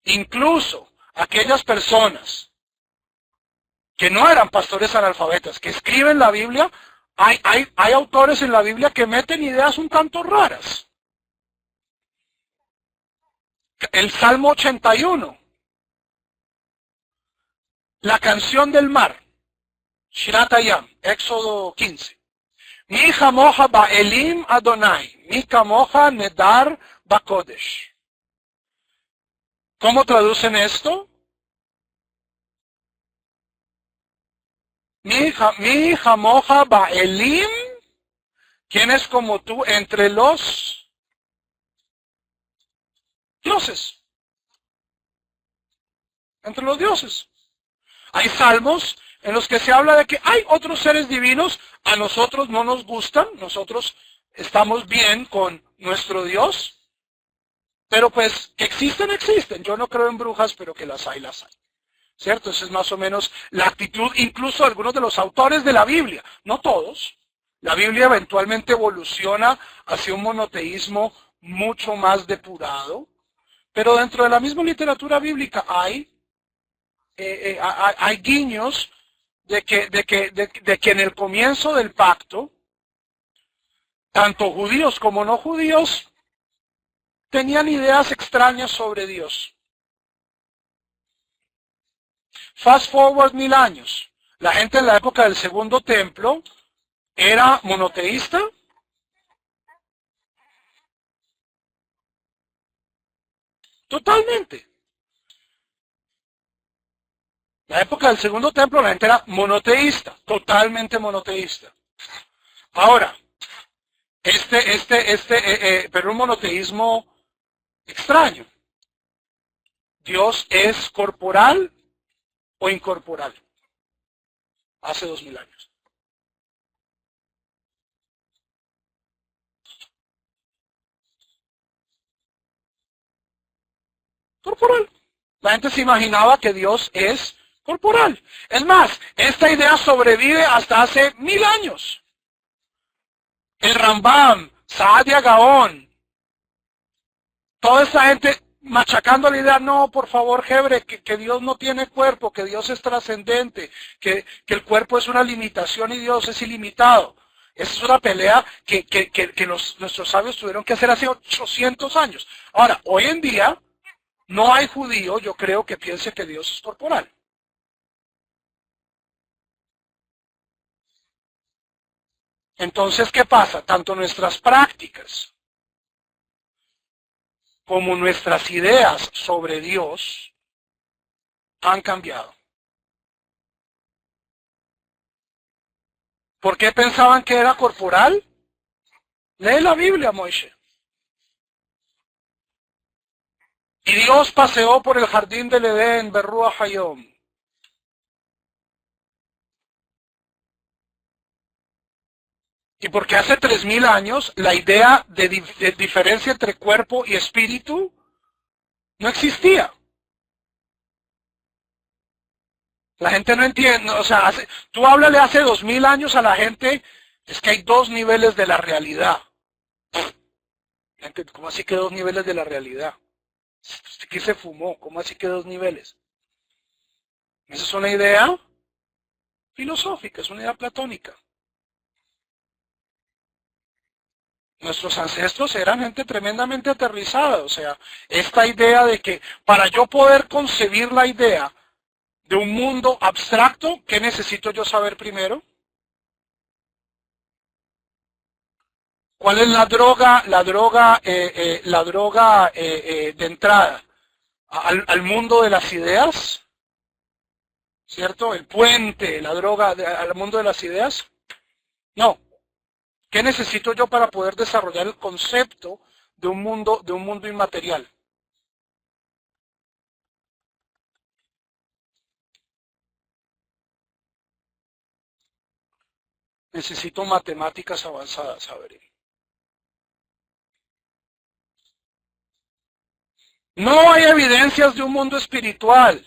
incluso aquellas personas que no eran pastores analfabetas, que escriben la Biblia, hay autores en la Biblia que meten ideas un tanto raras. El Salmo 81, la canción del mar, Shirat Hayam, Éxodo 15. Mi jamoja ba'elim Adonai, mi kamoja nedar bakodesh. ¿Cómo traducen esto? Mi jamoja ba'elim, ¿quién es como tú entre los dioses? Entre los dioses. Hay salmos en los que se habla de que hay otros seres divinos, a nosotros no nos gustan, nosotros estamos bien con nuestro Dios, pero pues que existen, existen. Yo no creo en brujas, pero que las hay, las hay. ¿Cierto? Esa es más o menos la actitud incluso de algunos de los autores de la Biblia, no todos. La Biblia eventualmente evoluciona hacia un monoteísmo mucho más depurado, pero dentro de la misma literatura bíblica hay guiños de que en el comienzo del pacto, tanto judíos como no judíos tenían ideas extrañas sobre Dios. Fast forward 1000 años. La gente en la época del segundo templo era monoteísta. Totalmente. La época del segundo templo la gente era monoteísta, totalmente monoteísta. Ahora, pero un monoteísmo extraño. ¿Dios es corporal o incorporal? Hace 2000 años. Corporal. La gente se imaginaba que Dios es corporal. Es más, esta idea sobrevive hasta hace 1000 años. El Rambam, Saadia Gaón, toda esta gente machacando la idea, no, por favor, Hebre, que Dios no tiene cuerpo, que Dios es trascendente, que el cuerpo es una limitación y Dios es ilimitado. Esa es una pelea que nuestros sabios tuvieron que hacer hace 800 años. Ahora, hoy en día, no hay judío, yo creo, que piense que Dios es corporal. Entonces, ¿qué pasa? Tanto nuestras prácticas como nuestras ideas sobre Dios han cambiado. ¿Por qué pensaban que era corporal? Lee la Biblia, Moisés. Y Dios paseó por el jardín del Edén, Berrúa Hayom. Y porque hace 3000 años la idea de diferencia entre cuerpo y espíritu no existía. La gente no entiende, o sea, tú háblale hace 2000 años a la gente, es que hay dos niveles de la realidad. Gente, ¿cómo así que dos niveles de la realidad? ¿Usted qué se fumó? ¿Cómo así que dos niveles? Esa es una idea filosófica, es una idea platónica. Nuestros ancestros eran gente tremendamente aterrizada, o sea, esta idea de que para yo poder concebir la idea de un mundo abstracto, ¿qué necesito yo saber primero? ¿Cuál es la droga de entrada al mundo de las ideas? ¿Cierto? El puente, la droga al mundo de las ideas. No. ¿Qué necesito yo para poder desarrollar el concepto de un mundo inmaterial? Necesito matemáticas avanzadas, a ver. No hay evidencias de un mundo espiritual.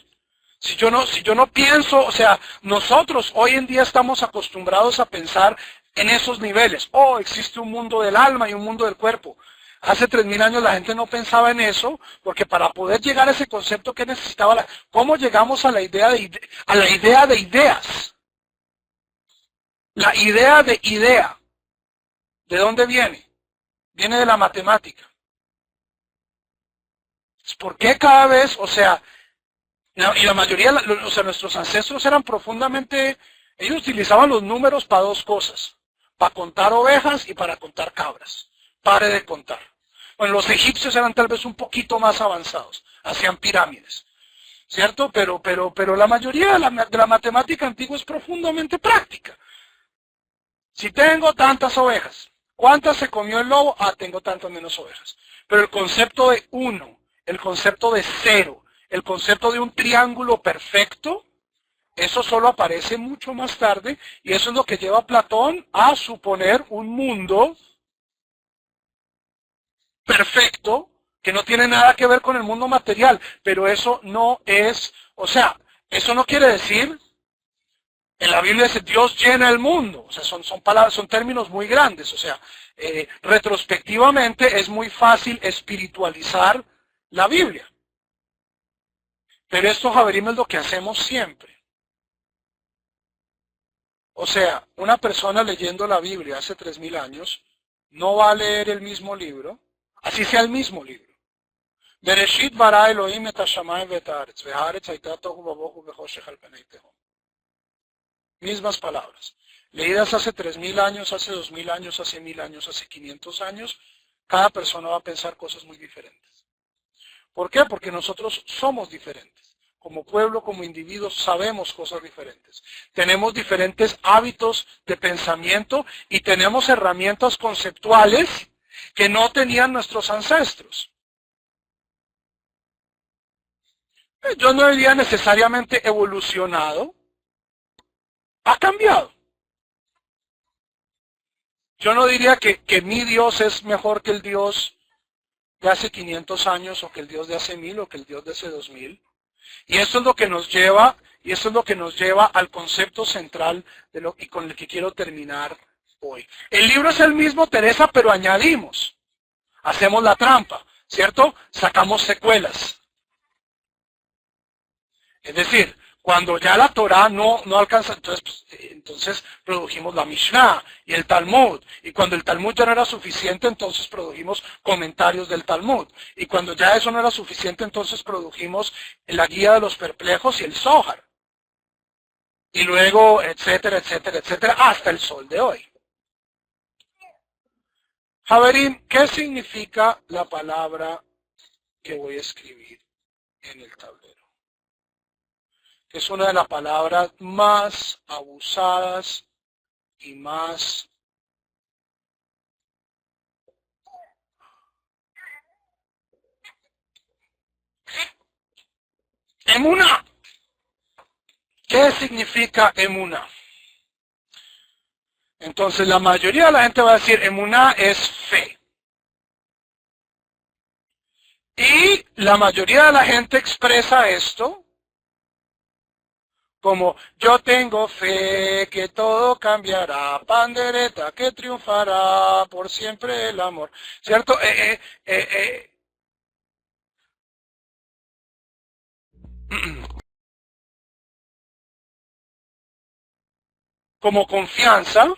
Si yo no pienso, o sea, nosotros hoy en día estamos acostumbrados a pensar en esos niveles. Oh, existe un mundo del alma y un mundo del cuerpo. Hace 3000 años la gente no pensaba en eso, porque para poder llegar a ese concepto que necesitaba, ¿cómo llegamos a la idea a la idea de ideas? La idea de idea, ¿de dónde viene? Viene de la matemática. ¿Por qué cada vez, o sea, y la mayoría, o sea, nuestros ancestros eran profundamente, ellos utilizaban los números para dos cosas, para contar ovejas y para contar cabras. Pare de contar. Bueno, los egipcios eran tal vez un poquito más avanzados, hacían pirámides, ¿cierto? Pero la mayoría de la matemática antigua es profundamente práctica. Si tengo tantas ovejas, ¿cuántas se comió el lobo? Ah, tengo tantas menos ovejas. Pero el concepto de uno, el concepto de cero, el concepto de un triángulo perfecto, eso solo aparece mucho más tarde y eso es lo que lleva a Platón a suponer un mundo perfecto que no tiene nada que ver con el mundo material. Pero eso no es, o sea, eso no quiere decir. En la Biblia dice Dios llena el mundo, o sea, son palabras, son términos muy grandes, o sea, retrospectivamente es muy fácil espiritualizar la Biblia. Pero esto, Javerim, es lo que hacemos siempre. O sea, una persona leyendo la Biblia hace 3000 años no va a leer el mismo libro, así sea el mismo libro. Bereshit bara Elohim et hashamayim ve'et haaretz, ve'haaretz hayta tohu vabohu ve'choshech al penei tehom. Mismas palabras. Leídas hace 3000 años, hace 2000 años, hace 1000 años, hace 500 años, cada persona va a pensar cosas muy diferentes. ¿Por qué? Porque nosotros somos diferentes. Como pueblo, como individuos, sabemos cosas diferentes. Tenemos diferentes hábitos de pensamiento y tenemos herramientas conceptuales que no tenían nuestros ancestros. Yo no diría necesariamente evolucionado, ha cambiado. Yo no diría que mi Dios es mejor que el Dios de hace 500 años o que el Dios de hace 1000 o que el Dios de hace 2000. Y eso es lo que nos lleva, al concepto central y con el que quiero terminar hoy. El libro es el mismo, Teresa, pero añadimos. Hacemos la trampa, ¿cierto? Sacamos secuelas. Es decir, cuando ya la Torah no alcanza, entonces produjimos la Mishnah y el Talmud. Y cuando el Talmud ya no era suficiente, entonces produjimos comentarios del Talmud. Y cuando ya eso no era suficiente, entonces produjimos la Guía de los Perplejos y el Zohar. Y luego, etcétera, etcétera, etcétera, hasta el sol de hoy. Javerín, ¿qué significa la palabra que voy a escribir en el tablero? Es una de las palabras más abusadas y más Emuná. ¿Qué significa emuná? Entonces la mayoría de la gente va a decir emuná es fe. Y la mayoría de la gente expresa esto como yo tengo fe que todo cambiará, pandereta que triunfará por siempre el amor. ¿Cierto? Como confianza,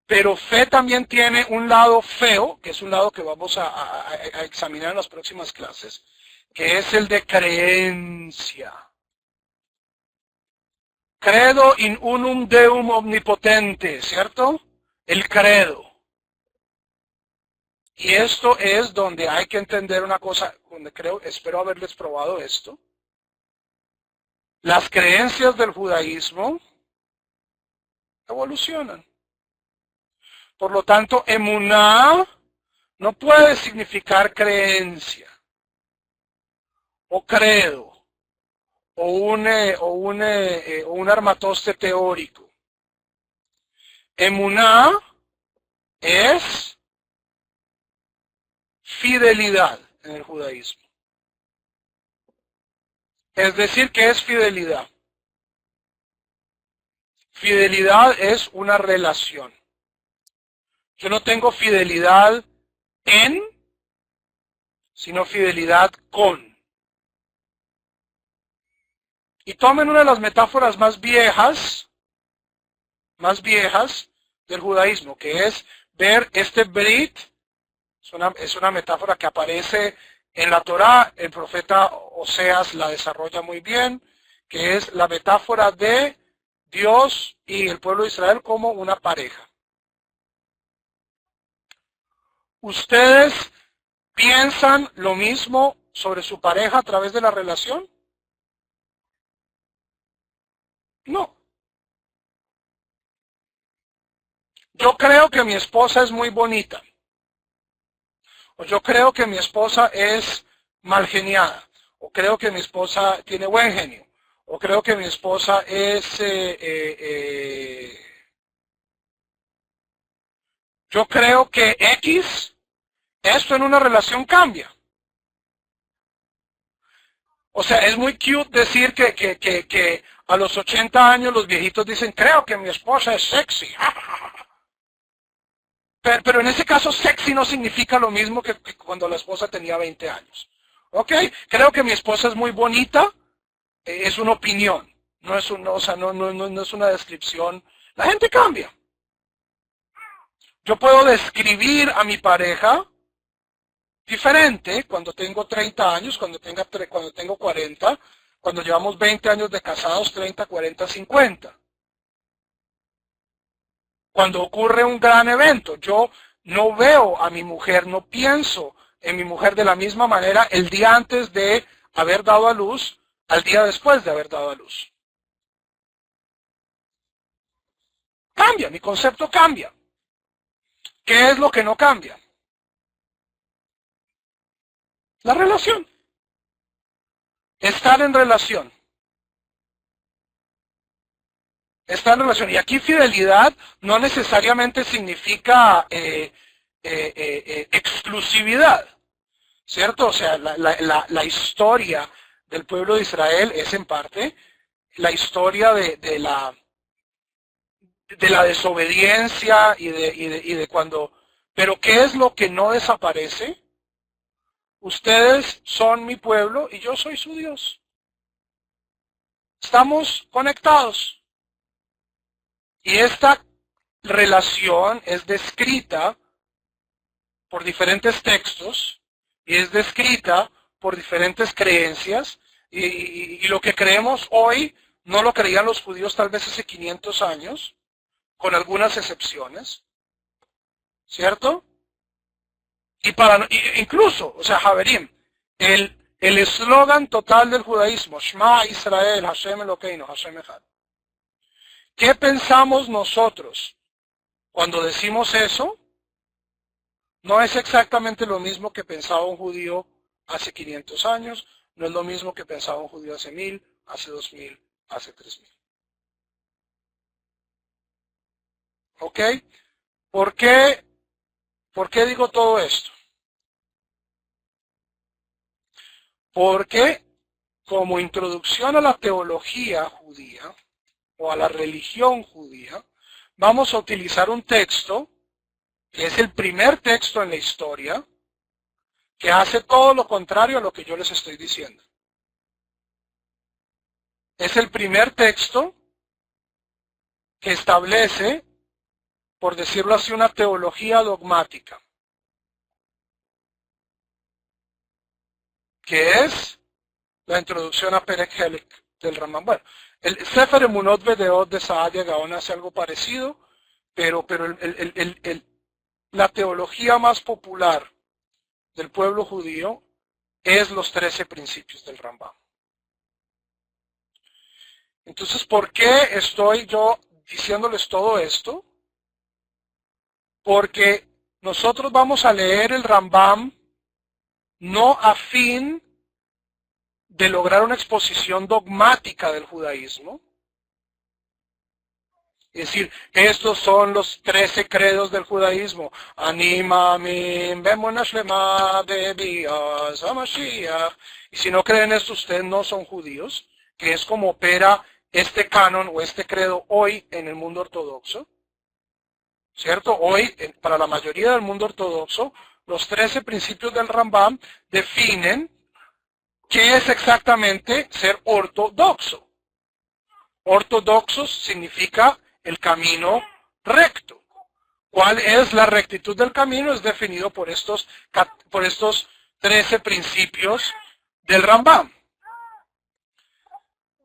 pero fe también tiene un lado feo, que es un lado que vamos a examinar en las próximas clases, que es el de creencia. Credo in unum Deum omnipotente, ¿cierto? El credo. Y esto es donde hay que entender una cosa, donde espero haberles probado esto. Las creencias del judaísmo evolucionan. Por lo tanto, emuná no puede significar creencia, o credo, o un armatoste teórico. Emuná es fidelidad en el judaísmo. Es decir, ¿qué es fidelidad? Fidelidad es una relación. Yo no tengo fidelidad en, sino fidelidad con. Y tomen una de las metáforas más viejas del judaísmo, que es ver este Brit. Es una metáfora que aparece en la Torá. El profeta Oseas la desarrolla muy bien, que es la metáfora de Dios y el pueblo de Israel como una pareja. ¿Ustedes piensan lo mismo sobre su pareja a través de la relación? No. Yo creo que mi esposa es muy bonita. O yo creo que mi esposa es mal geniada. O creo que mi esposa tiene buen genio. O creo que mi esposa es... yo creo que X, esto en una relación cambia. O sea, es muy cute decir que a los 80 años los viejitos dicen, creo que mi esposa es sexy. Pero en ese caso sexy no significa lo mismo que cuando la esposa tenía 20 años. ¿Ok? Creo que mi esposa es muy bonita, es una opinión, no es, no es una descripción. La gente cambia. Yo puedo describir a mi pareja diferente cuando tengo 30 años, cuando tengo 40, cuando llevamos 20 años de casados, 30, 40, 50. Cuando ocurre un gran evento, yo no veo a mi mujer, no pienso en mi mujer de la misma manera el día antes de haber dado a luz al día después de haber dado a luz. Cambia, mi concepto cambia. ¿Qué es lo que no cambia? La relación. Estar en relación. Estar en relación. Y aquí fidelidad no necesariamente significa exclusividad, ¿cierto? O sea, la historia del pueblo de Israel es en parte la historia de la desobediencia y de cuando... Pero ¿qué es lo que no desaparece? Ustedes son mi pueblo y yo soy su Dios. Estamos conectados. Y esta relación es descrita por diferentes textos y es descrita por diferentes creencias y lo que creemos hoy no lo creían los judíos tal vez hace 500 años, con algunas excepciones, ¿cierto? Incluso, o sea, Javerim, el eslogan total del judaísmo, Shema Israel, Hashem Elokeinu, Hashem Echad. ¿Qué pensamos nosotros cuando decimos eso? No es exactamente lo mismo que pensaba un judío hace 500 años, no es lo mismo que pensaba un judío hace 1000, hace 2000, hace 3000. ¿Ok? ¿Por qué digo todo esto? Porque como introducción a la teología judía o a la religión judía, vamos a utilizar un texto que es el primer texto en la historia que hace todo lo contrario a lo que yo les estoy diciendo. Es el primer texto que establece, por decirlo así, una teología dogmática, que es la introducción a Perek Helek del Rambam. Bueno, el Sefer Emunot Vedeot de Saadia Gaon hace algo parecido, pero la teología más popular del pueblo judío es los 13 principios del Rambam. Entonces, ¿por qué estoy yo diciéndoles todo esto? Porque nosotros vamos a leer el Rambam no a fin de lograr una exposición dogmática del judaísmo. Es decir, estos son los 13 credos del judaísmo. Anima, Amin, Bemona Shlema, Bebias, Hamashiach. Y si no creen esto, ustedes no son judíos, que es como opera este canon o este credo hoy en el mundo ortodoxo. ¿Cierto? Hoy, para la mayoría del mundo ortodoxo, los 13 principios del Rambam definen qué es exactamente ser ortodoxo. Ortodoxos significa el camino recto. ¿Cuál es la rectitud del camino? Es definido por estos 13 principios del Rambam.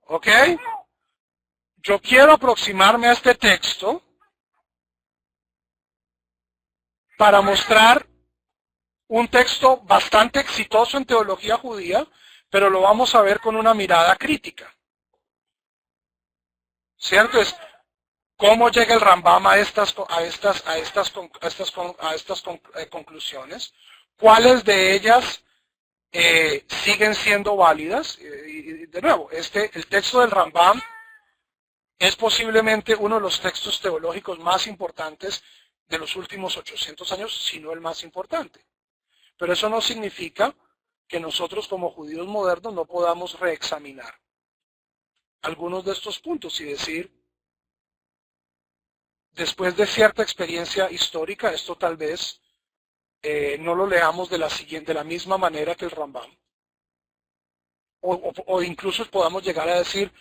¿Ok? Yo quiero aproximarme a este texto para mostrar un texto bastante exitoso en teología judía, pero lo vamos a ver con una mirada crítica. ¿Cierto? Es cómo llega el Rambam a estas conclusiones, cuáles de ellas siguen siendo válidas. Y de nuevo, el texto del Rambam es posiblemente uno de los textos teológicos más importantes de los últimos 800 años, si no el más importante. Pero eso no significa que nosotros como judíos modernos no podamos reexaminar algunos de estos puntos y decir, después de cierta experiencia histórica, esto tal vez no lo leamos de la misma manera que el Rambam. O incluso podamos llegar a decir,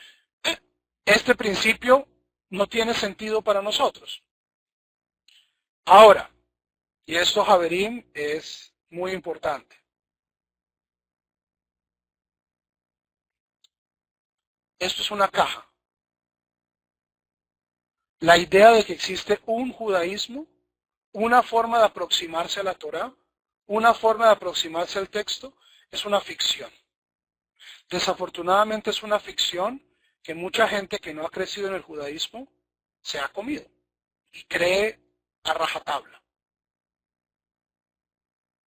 este principio no tiene sentido para nosotros. Ahora, y esto, Javerín, es muy importante. Esto es una caja. La idea de que existe un judaísmo, una forma de aproximarse a la Torá, una forma de aproximarse al texto, es una ficción. Desafortunadamente es una ficción que mucha gente que no ha crecido en el judaísmo se ha comido y cree a rajatabla.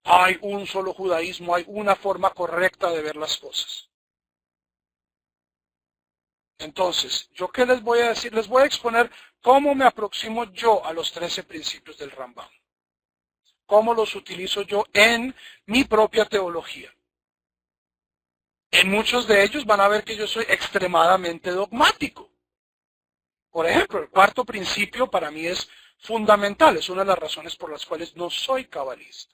Hay un solo judaísmo, hay una forma correcta de ver las cosas. Entonces, ¿yo qué les voy a decir? Les voy a exponer cómo me aproximo yo a los 13 principios del Rambam. Cómo los utilizo yo en mi propia teología. En muchos de ellos van a ver que yo soy extremadamente dogmático. Por ejemplo, el cuarto principio para mí es fundamental. Es una de las razones por las cuales no soy cabalista.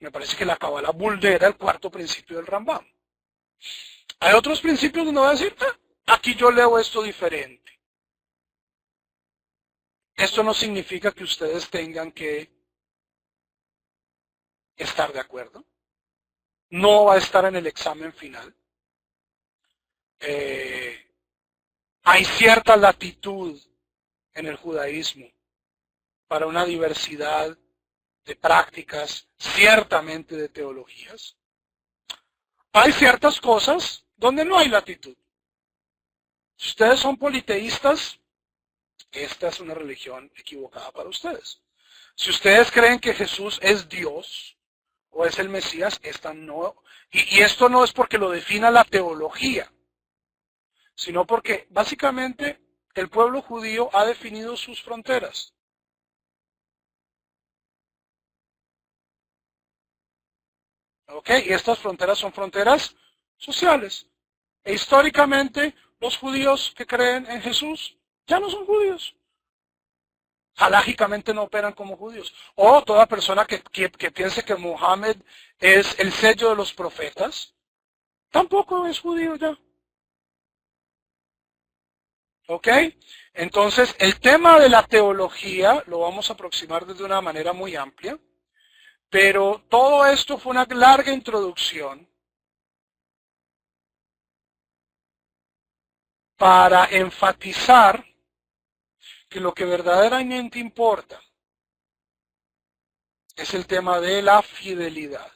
Me parece que la cabala vulnera el cuarto principio del Rambam. Hay otros principios donde voy a decir, aquí yo leo esto diferente. Esto no significa que ustedes tengan que estar de acuerdo. No va a estar en el examen final. Hay cierta latitud en el judaísmo para una diversidad de prácticas, ciertamente de teologías. Hay ciertas cosas donde no hay latitud. Si ustedes son politeístas, esta es una religión equivocada para ustedes. Si ustedes creen que Jesús es Dios, o es el Mesías, esta no. Y esto no es porque lo defina la teología, sino porque básicamente el pueblo judío ha definido sus fronteras. ¿Ok? Y estas fronteras son fronteras sociales. E históricamente, los judíos que creen en Jesús ya no son judíos. Halágicamente no operan como judíos. O toda persona que piense que Mohammed es el sello de los profetas, tampoco es judío ya. ¿Ok? Entonces, el tema de la teología lo vamos a aproximar desde una manera muy amplia, pero todo esto fue una larga introducción para enfatizar que lo que verdaderamente importa es el tema de la fidelidad.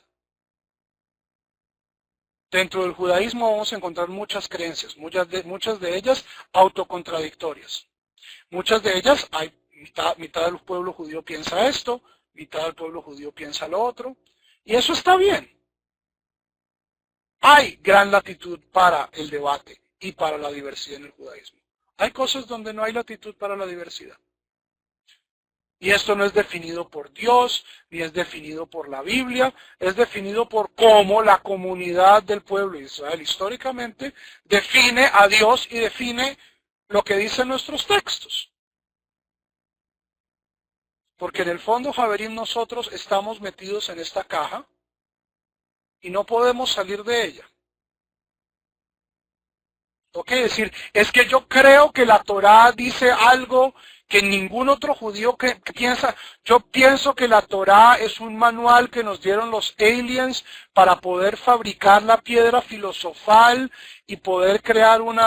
Dentro del judaísmo vamos a encontrar muchas creencias, muchas de ellas autocontradictorias. Muchas de ellas, hay mitad del pueblo judío piensa esto, mitad del pueblo judío piensa lo otro, y eso está bien. Hay gran latitud para el debate y para la diversidad en el judaísmo. Hay cosas donde no hay latitud para la diversidad. Y esto no es definido por Dios, ni es definido por la Biblia, es definido por cómo la comunidad del pueblo de Israel históricamente define a Dios y define lo que dicen nuestros textos. Porque en el fondo, Javerín, nosotros estamos metidos en esta caja y no podemos salir de ella. ¿Ok? Es decir, es que yo creo que la Torá dice algo que ningún otro judío que piensa. Yo pienso que la Torá es un manual que nos dieron los aliens para poder fabricar la piedra filosofal y poder crear un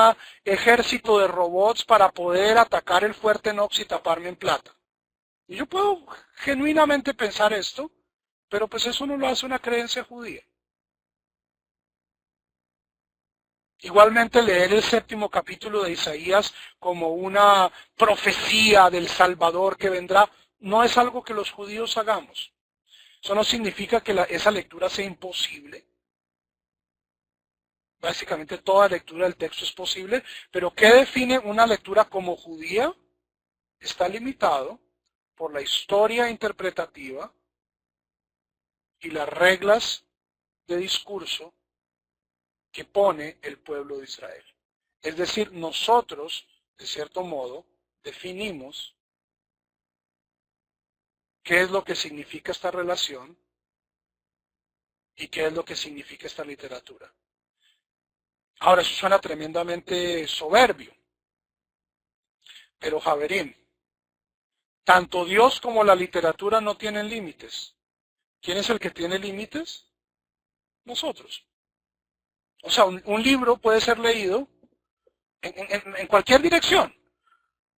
ejército de robots para poder atacar el fuerte Nox y taparme en plata. Y yo puedo genuinamente pensar esto, pero pues eso no lo hace una creencia judía. Igualmente leer el 7º capítulo de Isaías como una profecía del Salvador que vendrá, no es algo que los judíos hagamos. Eso no significa que esa lectura sea imposible. Básicamente toda lectura del texto es posible, pero ¿qué define una lectura como judía? Está limitado por la historia interpretativa y las reglas de discurso que pone el pueblo de Israel. Es decir, nosotros, de cierto modo, definimos qué es lo que significa esta relación y qué es lo que significa esta literatura. Ahora, eso suena tremendamente soberbio, pero Javerín, tanto Dios como la literatura no tienen límites. ¿Quién es el que tiene límites? Nosotros. O sea, un libro puede ser leído en cualquier dirección.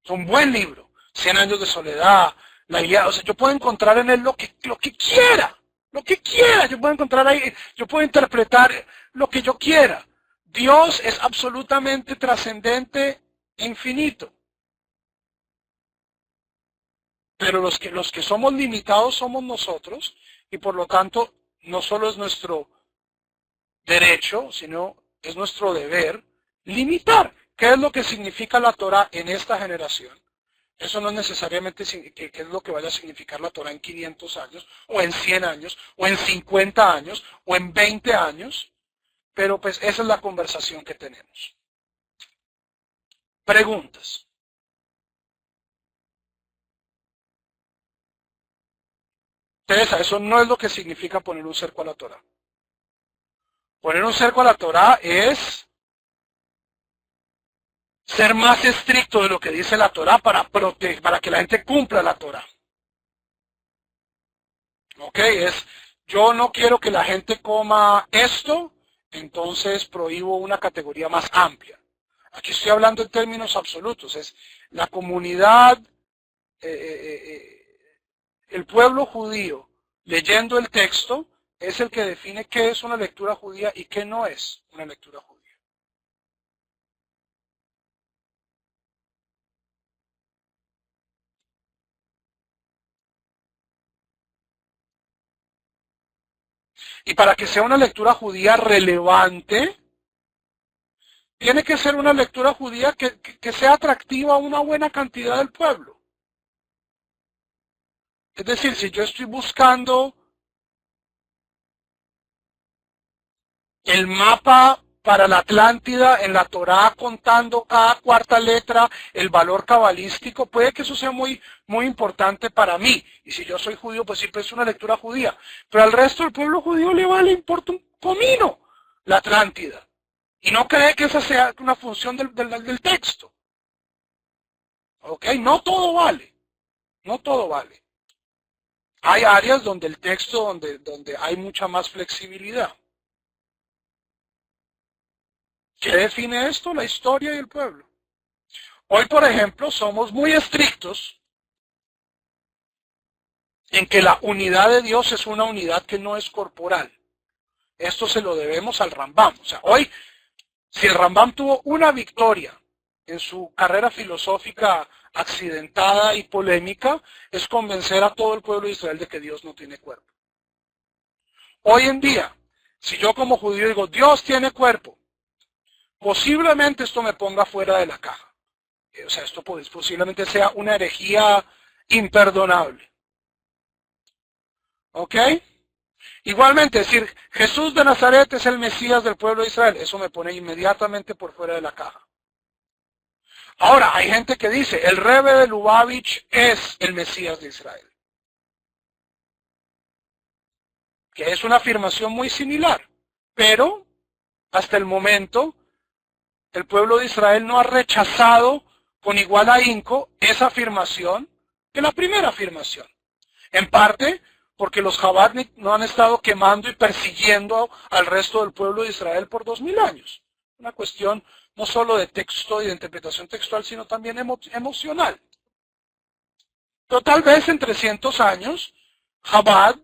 Es un buen libro. 100 años de soledad, la Ilíada. O sea, yo puedo encontrar en él lo que quiera. Lo que quiera. Yo puedo encontrar ahí, yo puedo interpretar lo que yo quiera. Dios es absolutamente trascendente e infinito. Pero los que somos limitados somos nosotros y por lo tanto no solo es nuestro derecho, sino es nuestro deber limitar. ¿Qué es lo que significa la Torah en esta generación? Eso no es necesariamente que es lo que vaya a significar la Torah en 500 años, o en 100 años, o en 50 años, o en 20 años, pero pues esa es la conversación que tenemos. Preguntas. Teresa, eso no es lo que significa poner un cerco a la Torah. Poner un cerco a la Torah es ser más estricto de lo que dice la Torah para que la gente cumpla la Torah. ¿Ok? Yo no quiero que la gente coma esto, entonces prohíbo una categoría más amplia. Aquí estoy hablando en términos absolutos. Es la comunidad, eh, eh, el pueblo judío leyendo el texto es el que define qué es una lectura judía y qué no es una lectura judía. Y para que sea una lectura judía relevante, tiene que ser una lectura judía que sea atractiva a una buena cantidad del pueblo. Es decir, si yo estoy buscando el mapa para la Atlántida en la Torá contando cada cuarta letra, el valor cabalístico, puede que eso sea muy, muy importante para mí. Y si yo soy judío, pues siempre es una lectura judía. Pero al resto del pueblo judío le importa un comino la Atlántida. Y no cree que esa sea una función del texto. ¿Ok? No todo vale. No todo vale. Hay áreas donde el texto, donde hay mucha más flexibilidad. ¿Qué define esto? La historia y el pueblo. Hoy, por ejemplo, somos muy estrictos en que la unidad de Dios es una unidad que no es corporal. Esto se lo debemos al Rambam. O sea, hoy, si el Rambam tuvo una victoria en su carrera filosófica accidentada y polémica, es convencer a todo el pueblo de Israel de que Dios no tiene cuerpo. Hoy en día, si yo como judío digo, Dios tiene cuerpo, posiblemente esto me ponga fuera de la caja. O sea, esto posiblemente sea una herejía imperdonable. ¿Ok? Igualmente, decir, Jesús de Nazaret es el Mesías del pueblo de Israel, eso me pone inmediatamente por fuera de la caja. Ahora, hay gente que dice, el Rebbe de Lubavitch es el Mesías de Israel. Que es una afirmación muy similar, pero hasta el momento el pueblo de Israel no ha rechazado con igual ahínco esa afirmación que la primera afirmación. En parte porque los Chabadnik no han estado quemando y persiguiendo al resto del pueblo de Israel por 2000 años. Una cuestión no solo de texto y de interpretación textual, sino también emocional. Pero tal vez en 300 años, Chabad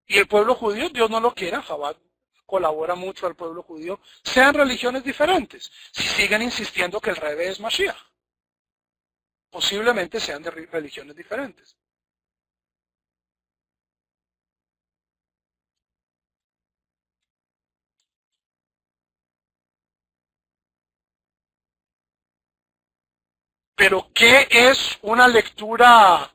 y el pueblo judío, Dios no lo quiera, Chabad colabora mucho al pueblo judío, sean religiones diferentes, si siguen insistiendo que el Rebbe es Mashiach. Posiblemente sean de religiones diferentes. Pero, ¿qué es una lectura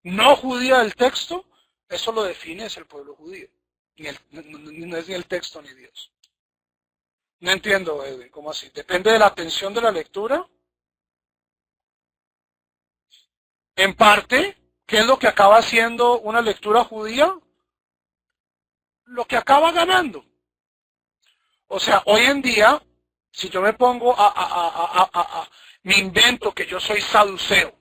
no judía del texto? Eso lo define es el pueblo judío. No es ni el texto ni Dios. No entiendo, Edwin, ¿cómo así? Depende de la atención de la lectura. En parte, ¿qué es lo que acaba siendo una lectura judía? Lo que acaba ganando. O sea, hoy en día, si yo me pongo me invento que yo soy saduceo.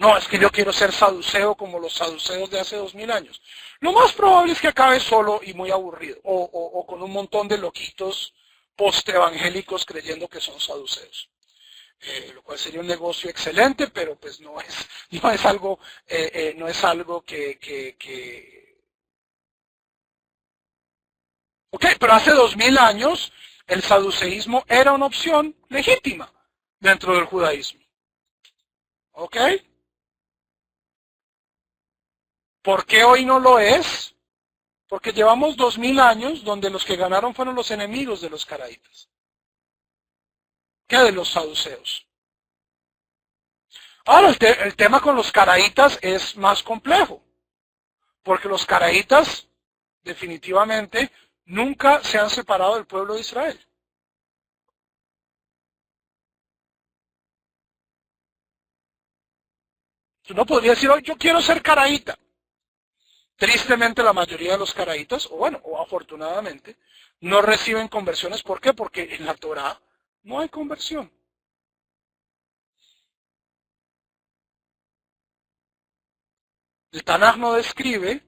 No, es que yo quiero ser saduceo como los saduceos de hace 2000 años. Lo más probable es que acabe solo y muy aburrido, o con un montón de loquitos post-evangélicos creyendo que son saduceos. Lo cual sería un negocio excelente, pero pues no es algo, no es algo que... Ok, pero hace 2000 años el saduceísmo era una opción legítima dentro del judaísmo. ¿Ok? ¿Por qué hoy no lo es? Porque llevamos 2000 años donde los que ganaron fueron los enemigos de los caraítas. ¿Qué de los saduceos? Ahora, el tema con los caraítas es más complejo. Porque los caraítas definitivamente nunca se han separado del pueblo de Israel. Tú no podrías decir, hoy yo quiero ser caraíta. Tristemente la mayoría de los caraítas, o afortunadamente, no reciben conversiones. ¿Por qué? Porque en la Torá no hay conversión. El Tanaj no describe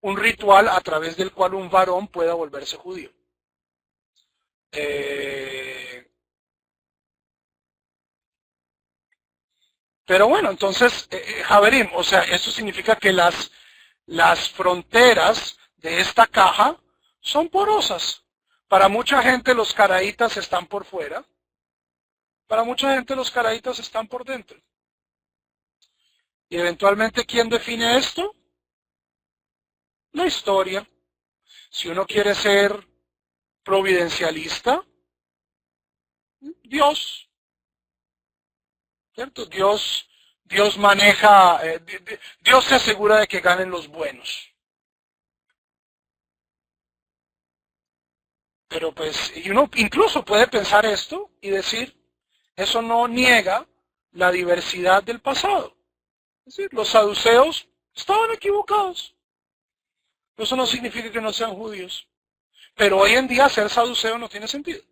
un ritual a través del cual un varón pueda volverse judío. Pero bueno, entonces, Javerim, o sea, eso significa que las fronteras de esta caja son porosas. Para mucha gente los caraítas están por fuera Para mucha gente los caraítas están por dentro. Y eventualmente, ¿quién define esto? La historia. Si uno quiere ser providencialista, Dios, ¿cierto? Dios maneja, Dios se asegura de que ganen los buenos. Pero pues, y uno incluso puede pensar esto y decir, eso no niega la diversidad del pasado. Es decir, los saduceos estaban equivocados. Eso no significa que no sean judíos. Pero hoy en día ser saduceo no tiene sentido.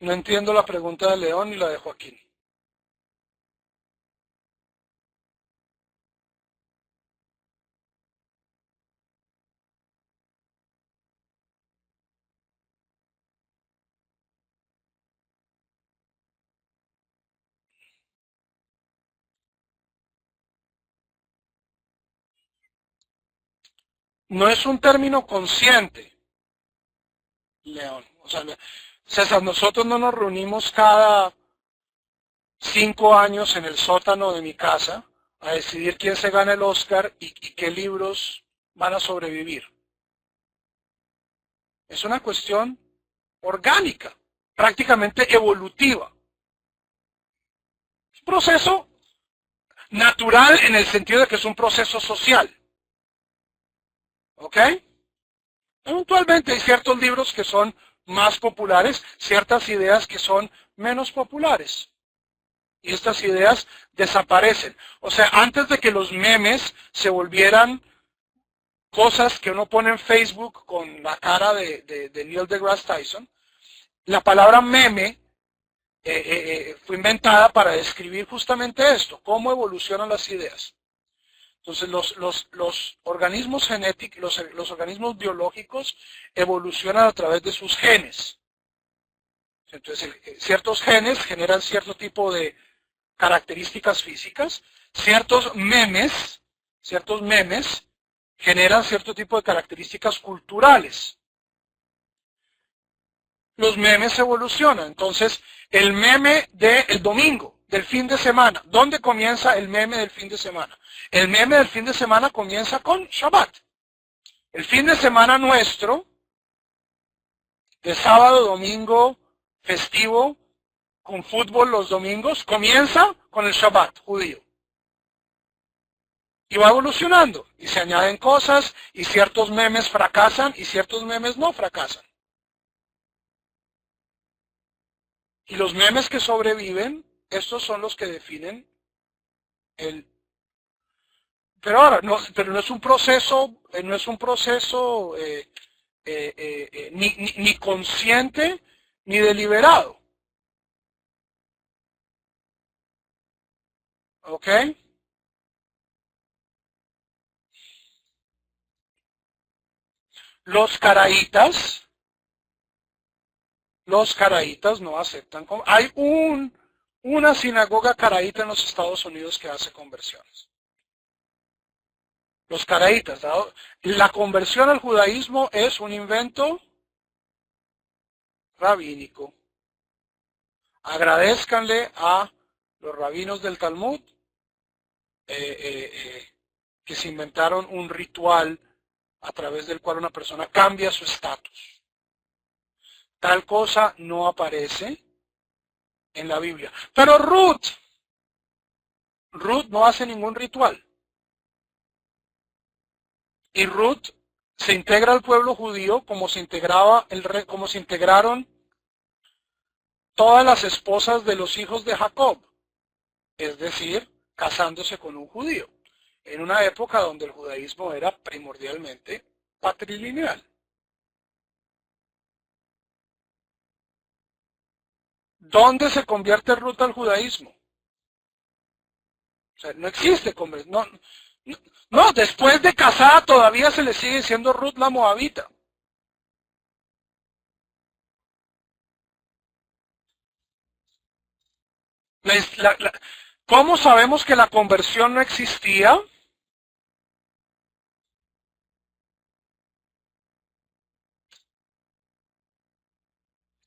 No entiendo la pregunta de León ni la de Joaquín. No es un término consciente, León. O sea, César, nosotros no nos reunimos cada 5 años en el sótano de mi casa a decidir quién se gana el Oscar y qué libros van a sobrevivir. Es una cuestión orgánica, prácticamente evolutiva. Es un proceso natural en el sentido de que es un proceso social. ¿Ok? Eventualmente hay ciertos libros que son más populares, ciertas ideas que son menos populares. Y estas ideas desaparecen. O sea, antes de que los memes se volvieran cosas que uno pone en Facebook con la cara de Neil deGrasse Tyson, la palabra meme fue inventada para describir justamente esto, cómo evolucionan las ideas. Entonces, los organismos genéticos, los organismos biológicos evolucionan a través de sus genes. Entonces, ciertos genes generan cierto tipo de características físicas, ciertos memes generan cierto tipo de características culturales. Los memes evolucionan. Entonces, el meme del domingo, del fin de semana, ¿dónde comienza el meme del fin de semana? El meme del fin de semana comienza con Shabbat. El fin de semana nuestro, de sábado, domingo, festivo, con fútbol los domingos, comienza con el Shabbat judío. Y va evolucionando, y se añaden cosas, y ciertos memes fracasan, y ciertos memes no fracasan. Y los memes que sobreviven, estos son los que definen el... Pero ahora, pero no es un proceso, ni consciente ni deliberado. ¿Ok? Los caraítas no aceptan. Hay una sinagoga caraíta en los Estados Unidos que hace conversiones. Los caraítas, la conversión al judaísmo es un invento rabínico. Agradézcanle a los rabinos del Talmud que se inventaron un ritual a través del cual una persona cambia su estatus. Tal cosa no aparece en la Biblia. Pero Ruth no hace ningún ritual. Y Ruth se integra al pueblo judío como se integraron todas las esposas de los hijos de Jacob, es decir, casándose con un judío, en una época donde el judaísmo era primordialmente patrilineal. ¿Dónde se convierte Ruth al judaísmo? O sea, no existe conversión. No, después de casada todavía se le sigue diciendo Ruth la Moabita. La- la- ¿Cómo sabemos que la conversión no existía?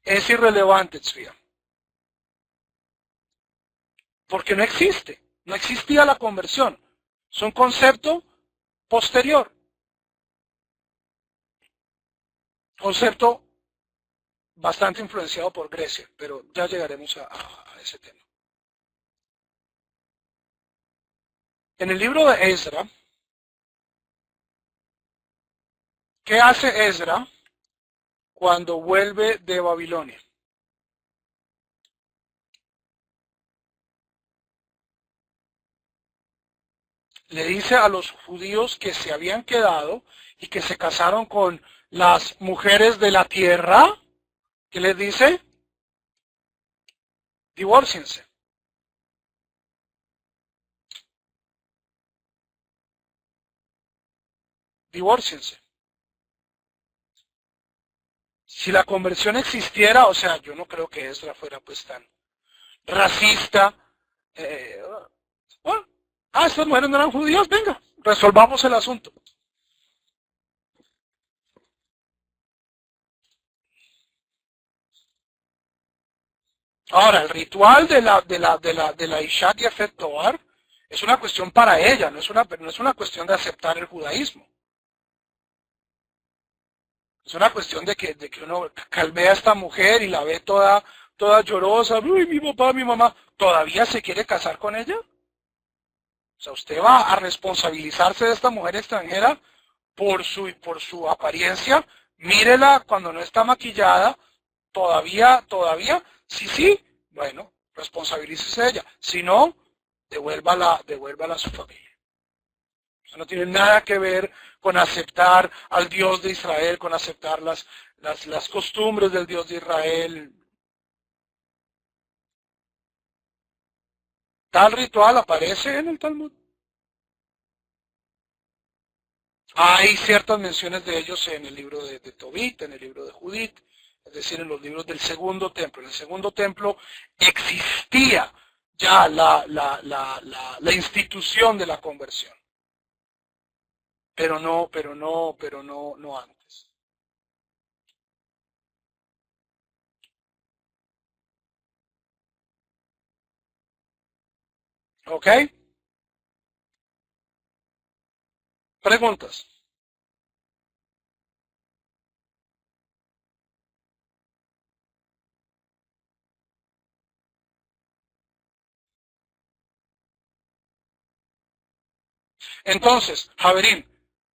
Es irrelevante, Tzvia, porque no existe. No existía la conversión. Es un concepto posterior, concepto bastante influenciado por Grecia, pero ya llegaremos a ese tema. En el libro de Ezra, ¿qué hace Ezra cuando vuelve de Babilonia? Le dice a los judíos que se habían quedado y que se casaron con las mujeres de la tierra, ¿qué les dice? Divórciense. Divórciense. Si la conversión existiera, o sea, yo no creo que Ezra fuera pues tan racista. eh, bueno, estas mujeres no eran judías, venga, resolvamos el asunto. Ahora, el ritual de la Ishat Yafet Toar es una cuestión para ella, no es una cuestión de aceptar el judaísmo. Es una cuestión de que uno calmea a esta mujer y la ve toda llorosa. Uy, mi papá, mi mamá. ¿Todavía se quiere casar con ella? O sea, usted va a responsabilizarse de esta mujer extranjera por su apariencia. Mírela cuando no está maquillada. Todavía, sí, sí. Bueno, responsabilícese de ella. Si no, devuélvala a su familia. Eso no tiene nada que ver con aceptar al Dios de Israel, con aceptar las costumbres del Dios de Israel. Tal ritual aparece en el Talmud. Hay ciertas menciones de ellos en el libro de Tobit, en el libro de Judith, es decir, en los libros del segundo templo. En el segundo templo existía ya la institución de la conversión, pero no antes. ¿Ok? Preguntas. Entonces, Javerín,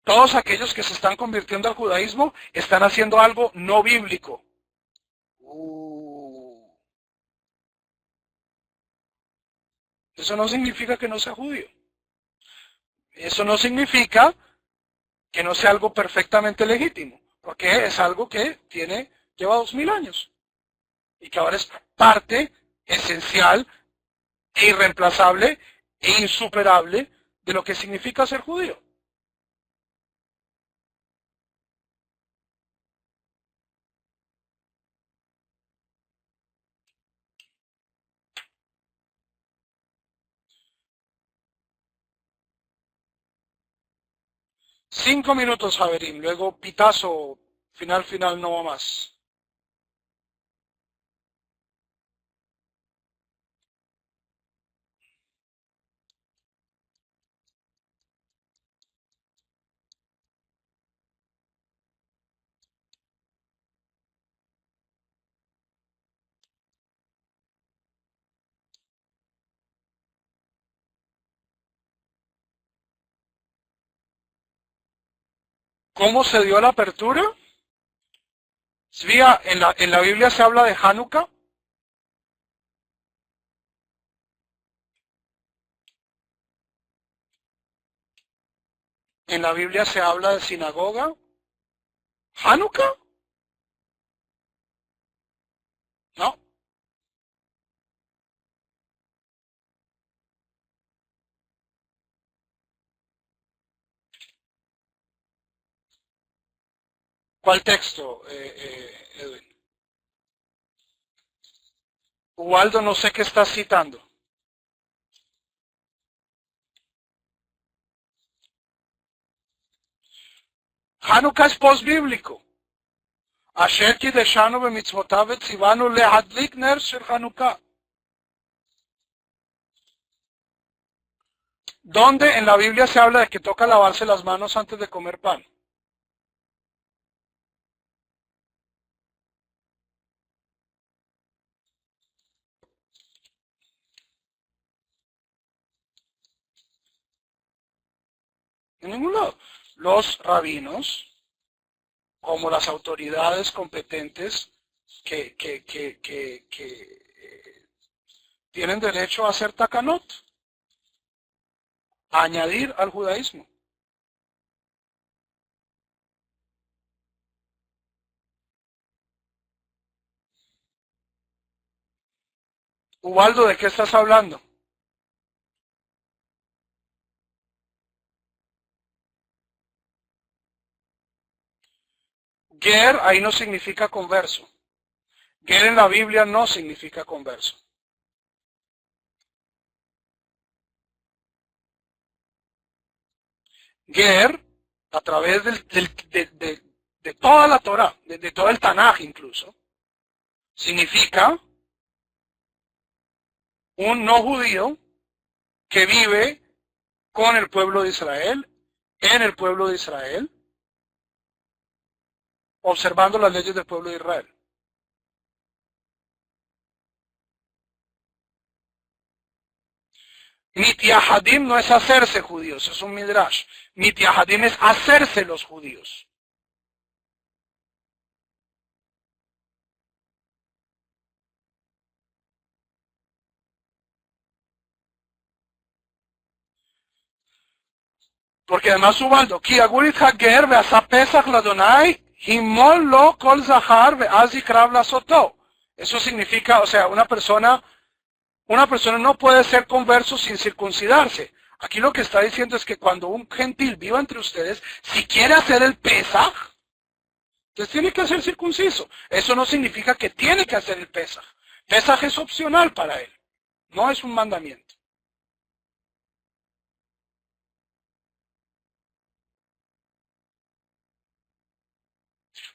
todos aquellos que se están convirtiendo al judaísmo están haciendo algo no bíblico. Uh, Eso no significa que no sea judío. Eso no significa que no sea algo perfectamente legítimo, porque es algo que lleva 2000 años y que ahora es parte esencial e irreemplazable e insuperable de lo que significa ser judío. 5 minutos, Javerín, luego pitazo, final, no va más. ¿Cómo se dio la apertura? Svía, en la Biblia se habla de Hanukkah, en la Biblia se habla de sinagoga. ¿Hanukkah? No. ¿Cuál texto, Edwin? Ubaldo, no sé qué estás citando. Hanukkah es post-bíblico. Asher kideshanu b'mitzvotav v'tzivanu lehadlik ner shel Hanukkah. ¿Dónde en la Biblia se habla de que toca lavarse las manos antes de comer pan? En ningún lado. Los rabinos, como las autoridades competentes que tienen derecho a hacer takanot, a añadir al judaísmo. Ubaldo, ¿de qué estás hablando? Ger ahí no significa converso. Ger en la Biblia no significa converso. Ger, a través de toda la Torah, de todo el Tanaj incluso, significa un no judío que vive con el pueblo de Israel, en el pueblo de Israel, observando las leyes del pueblo de Israel. Mityahadim no es hacerse judíos, es un midrash. Mityahadim es hacerse los judíos. Porque además Ubaldo, ki agurit hager ve'asa pesach ladonai himol lo kol zahar ve'az yikrav lasotó. Eso significa, o sea, una persona no puede ser converso sin circuncidarse. Aquí lo que está diciendo es que cuando un gentil viva entre ustedes, si quiere hacer el pesaj, entonces tiene que hacer circunciso. Eso no significa que tiene que hacer el pesaj. Pesaj es opcional para él, no es un mandamiento.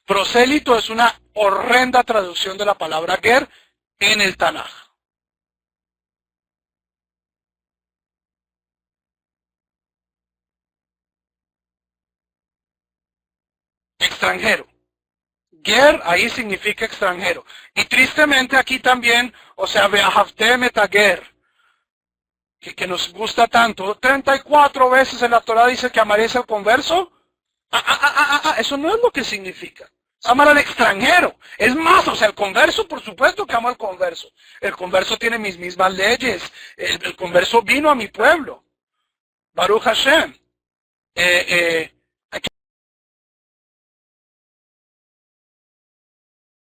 Prosélito es una horrenda traducción de la palabra ger en el Tanaj. Extranjero. Ger ahí significa extranjero. Y tristemente aquí también, o sea, ve'ahavtem et hager, que nos gusta tanto. 34 veces en la Torah dice que amarás al converso. Eso no es lo que significa. Amar al extranjero. Es más, o sea, el converso, por supuesto que amo al converso. El converso tiene mis mismas leyes. El converso vino a mi pueblo. Baruch Hashem.